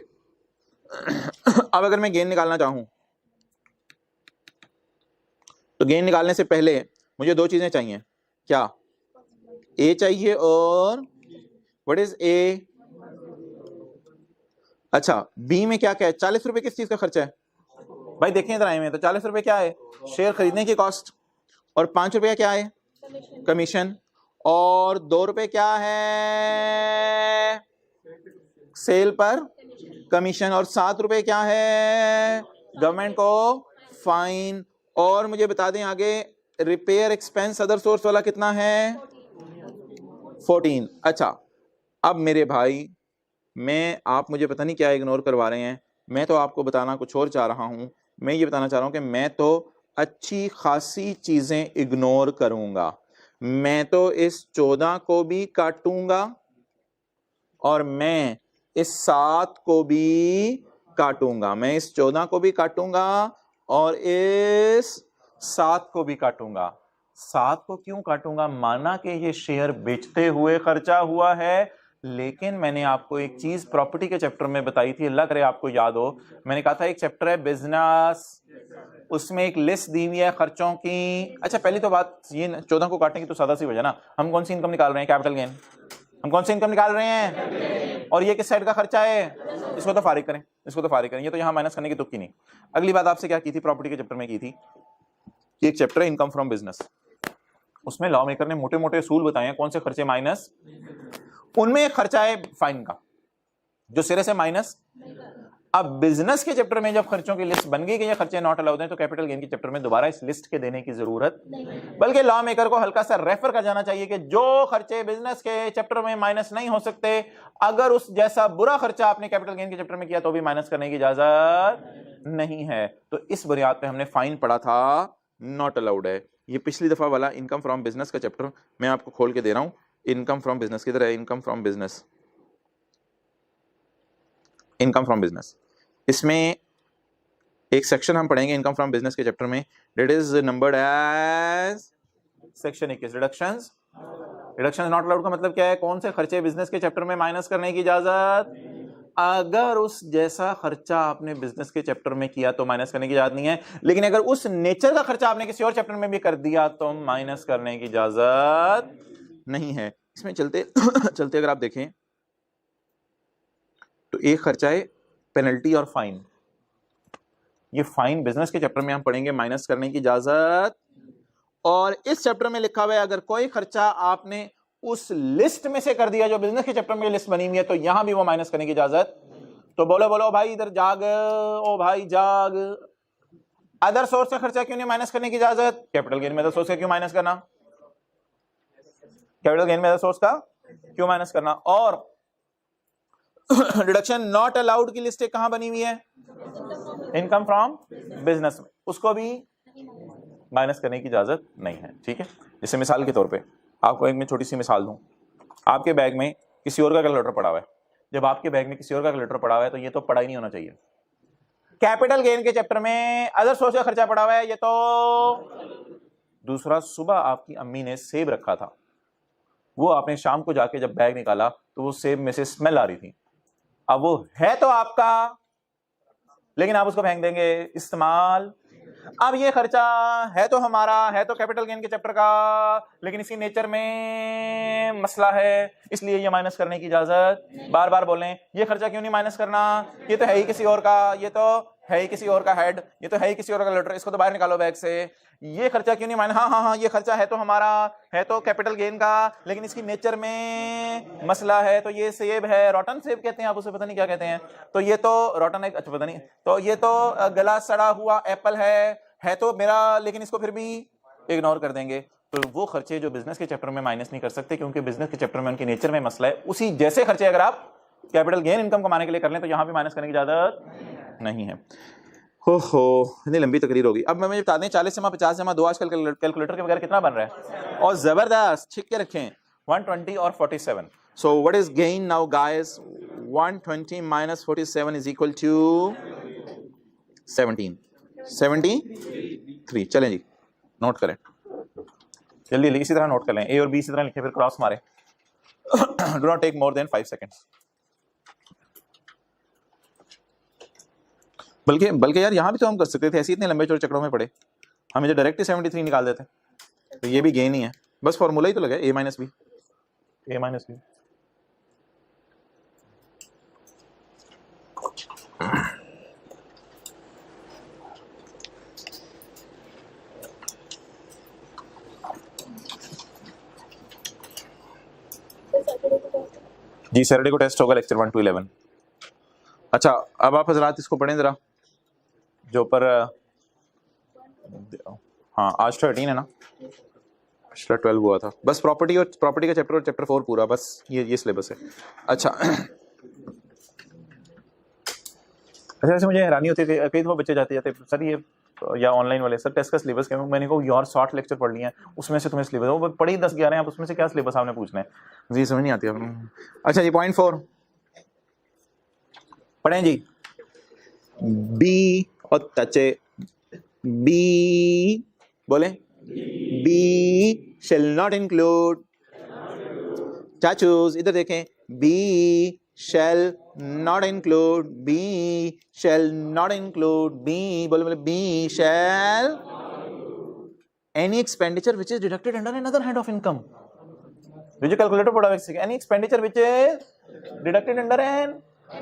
अब अगर मैं गेन निकालना चाहूं तो गेन निकालने से पहले मुझे 2 चीजें चाहिए। क्या? ए चाहिए और व्हाट इज ए? अच्छा, बी में क्या क्या है? 40 रुपए किस चीज का खर्चा है? भाई देखें इधर आए में, तो 40 रुपए क्या है? शेयर खरीदने की कॉस्ट, और 5 रुपया क्या है? कमीशन, और 2 रुपए क्या है? सेल पर कमीशन, और 7 रुपए क्या है? गवर्नमेंट को फाइन। और मुझे बता दें आगे, रिपेयर एक्सपेंस अदर सोर्स वाला कितना है? 14। अच्छा, अब मेरे भाई आप मुझे पता नहीं क्या इग्नोर करवा रहे हैं, मैं तो आपको बताना कुछ और चाह रहा हूं। मैं ये बताना चाह रहा हूं कि मैं तो अच्छी खासी चीजें इग्नोर करूंगा। मैं तो इस 14 को भी काटूंगा और मैं इस 7 को भी काटूंगा, मैं इस 14 को भी काटूंगा और इस 7 को भी काटूंगा। 7 को क्यों काटूंगा? माना कि ये शेयर बेचते हुए खर्चा हुआ है, लेकिन मैंने आपको एक चीज प्रॉपर्टी के चैप्टर में बताई थी, लग रहा है आपको याद हो, मैंने कहा था एक चैप्टर है बिजनेस, उसमें एक लिस्ट दी हुई है खर्चों की। अच्छा पहली तो बात ये 14 को काटने की तो सादा सी वजह ना, हम कौन सी इनकम निकाल रहे हैं? Capital gain. हम कौन सी इनकम निकाल रहे हैं? और ये किस साइड का खर्चा है? इसको तो फारिग करें, इसको तो फारिग करें, ये तो यहां माइनस करने की तुक्की नहीं। अगली बात आपसे क्या की थी प्रॉपर्टी के चैप्टर में की थी, एक चैप्टर है इनकम फ्रॉम बिजनेस, उसमें लॉ मेकर ने मोटे मोटे असूल बताए हैं कौन से खर्चे माइनस, उनमें एक खर्चा है फाइन का जो सिरे से माइनस। अब बिजनेस के चैप्टर में जब खर्चों की लिस्ट बन गई कि ये खर्चे नॉट अलाउड हैं, तो कैपिटल गेन के चैप्टर में दोबारा इस लिस्ट के देने की जरूरत नहीं, बल्कि लॉ मेकर को हल्का सा रेफर कर जाना चाहिए कि जो खर्चे बिजनेस के चैप्टर में माइनस नहीं हो सकते, अगर उस जैसा बुरा खर्चा आपने कैपिटल गेन के चैप्टर में किया तो भी माइनस करने की इजाजत नहीं है। तो इस बुनियाद पे हमने फाइन पढ़ा था नॉट अलाउड है। ये पिछली दफा वाला इनकम फ्रॉम बिजनेस का चैप्टर मैं आपको खोल के दे रहा हूं। इनकम फ्रॉम बिजनेस किधर है? Income from business, income from business, इसमें एक सेक्शन हम पढ़ेंगे इनकम फ्रॉम बिजनेस के चैप्टर में, that is numbered as section 21 reductions. Reductions not allowed का मतलब क्या है? कौन से खर्चे बिजनेस के चैप्टर में माइनस करने की इजाजत, अगर उस जैसा खर्चा आपने बिजनेस के चैप्टर में किया तो माइनस करने की इजाजत नहीं है, लेकिन अगर उस नेचर का खर्चा आपने किसी और चैप्टर में भी कर दिया तो माइनस करने की इजाजत नहीं है। इसमें चलते चलते अगर आप देखें तो एक खर्चा है पेनल्टी और फाइन। ये फाइन बिजनेस के चैप्टर में हम पढ़ेंगे, माइनस करने की इजाजत। और इस चैप्टर में लिखा हुआ है अगर कोई खर्चा आपने उस लिस्ट में से कर दिया जो बिजनेस के चैप्टर में लिस्ट बनी हुई है तो यहां भी वो माइनस करने की इजाजत। तो बोलो बोलो भाई इधर जाग, ओ भाई जाग, अदर सोर्स का खर्चा क्यों नहीं माइनस करने की इजाजत? कैपिटल गेन में अदर सोर्स का क्यों माइनस करना? कैपिटल गेन में अदर सोर्स का क्यों माइनस करना? और डिडक्शन नॉट अलाउड की लिस्ट कहां बनी हुई है? इनकम फ्रॉम बिजनेस में, उसको भी माइनस करने की इजाजत नहीं है। ठीक है, जैसे मिसाल के तौर पे आपको एक मैं छोटी सी मिसाल दूं, आपके बैग में किसी और का कैलकुलेटर पड़ा हुआ है। जब आपके बैग में किसी और का कैलकुलेटर पड़ा हुआ है तो ये तो पड़ा ही नहीं होना चाहिए। कैपिटल गेन के चैप्टर में अदर सोर्स का खर्चा पड़ा हुआ है, ये तो दूसरा, सुबह आपकी अम्मी ने सेब रखा था, वो आपने शाम को जाके जब बैग निकाला तो वो सेब में से स्मेल आ रही थी। अब वो है तो आपका, लेकिन आप उसको फेंक देंगे इस्तेमाल। अब ये खर्चा है तो हमारा, है तो कैपिटल गेन के चैप्टर का, लेकिन इसी नेचर में मसला है, इसलिए ये माइनस करने की इजाजत। बार बार बोलें ये खर्चा क्यों नहीं माइनस करना, ये तो है ही किसी और का, ये तो है ही किसी और का हेड, ये तो है ही किसी और का लेटर, इसको तो बाहर निकालो बैग से। ये खर्चा क्यों नहीं माइनस, हाँ हाँ हाँ ये खर्चा है तो हमारा, है तो कैपिटल गेन का, लेकिन इसकी नेचर में मसला है। तो ये सेब है, रॉटन सेब कहते हैं आप उसे, पता नहीं क्या कहते हैं, तो ये तो रॉटन एक, अच्छा पता नहीं, तो ये तो गला सड़ा हुआ एप्पल है तो मेरा, लेकिन इसको फिर भी इग्नोर कर देंगे। तो वो खर्चे जो बिजनेस के चैप्टर में माइनस नहीं कर सकते क्योंकि बिजनेस के चैप्टर में उनके नेचर में मसला है, उसी जैसे खर्चे अगर आप कैपिटल गेन इनकम कमाने के लिए कर लें तो यहां भी माइनस करने की इजाजत नहीं है। हो इतनी लंबी तकरीर होगी। अब मैं बता दें 40 जमा 50 जमा 2 आजकल कैलकुलेटर के बगैर कितना बन रहा है, और जबरदस्त छिक के रखें 120 और 47। So what is gain now guys? 120 minus 47 is equal to 73। चलें जी, नोट करें जल्दी जल्दी, इसी तरह नोट कर लें, ए और बी इसी तरह लिखे फिर क्रॉस मारे। Do not take more than 5 seconds. बल्कि यार यहां भी तो हम कर सकते थे, ऐसे इतने लंबे चौड़े चक्रों में पड़े, हम इधर डायरेक्ट ही 73 निकाल देते, तो ये भी गेन ही है, बस फॉर्मूला ही तो लगा ए माइनस बी, ए माइनस बी। जी सैटरडे को टेस्ट होगा लेक्चर 1 to 11। अच्छा अब आप हजरात इसको पढ़ें जरा, जो पर हाँ आज 13 है ना, पिछला 12 हुआ था। बस प्रॉपर्टी और प्रॉपर्टी का चैप्टर और चैप्टर 4 पूरा, बस ये सिलेबस है। अच्छा अच्छा वैसे मुझे हैरानी होती है कई दफा बच्चे जाते सर ये या ऑनलाइन वाले सर टेस्ट का सिलेबस क्या, मैंने कहा यार 60 लेक्चर पढ़ लिए हैं, उसमें से तुम्हें सिलेबस वो पढ़ी 10-11 हैं, आप उसमें से क्या सिलेबस आपने पूछना है, जी समझ नहीं आती आपको। अच्छा जी पॉइंट 4 पढ़ें जी। बी और तचे बी बोले बी शेल नॉट इंक्लूड चाचूज इधर देखें B shall not include B shall not include B बोले बोले B shall any expenditure which is deducted under another head of income जो कैलकुलेटर पढ़ा है any expenditure which is deducted under an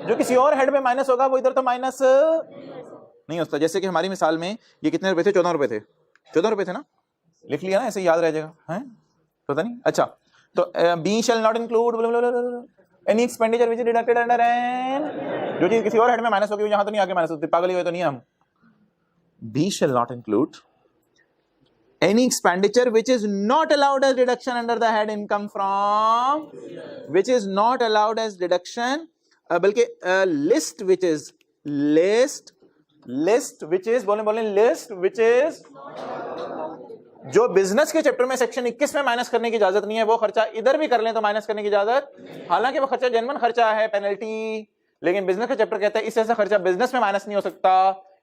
जो किसी और हेड में माइनस होगा वो इधर तो माइनस नहीं होता। जैसे कि हमारी मिसाल में ये कितने रुपए थे 14 रुपए थे 14 रुपए थे ना लिख लिया ना ऐसे याद रह जाएगा है पता नहीं। अच्छा तो B shall not include any expenditure which is deducted under an जो चीज किसी और हेड में माइनस होगी यहां तो नहीं आगे माइनस होती पागल हुए तो नहीं हम। B shall not include any expenditure which is not allowed as deduction under the head income from which is not allowed as deduction बल्कि list which is list which is बोले list which is जो business के chapter में section 21 में minus करने की इजाजत नहीं है वो खर्चा इधर भी कर लें तो माइनस करने की इजाजत हालांकि वो खर्चा जेन्युइन खर्चा है पेनल्टी लेकिन बिजनेस का चैप्टर कहता है इस ऐसा खर्चा बिजनेस में माइनस नहीं हो सकता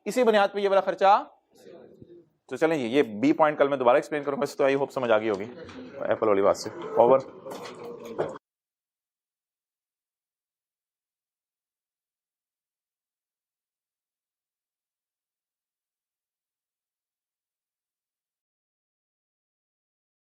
इसी बुनियाद पे ये वाला खर्चा। तो चलें ये बी पॉइंट कल मैं दोबारा एक्सप्लेन करूंगा तो आई होप समझ आ गई होगी एप्पल वाली बात से ओवर।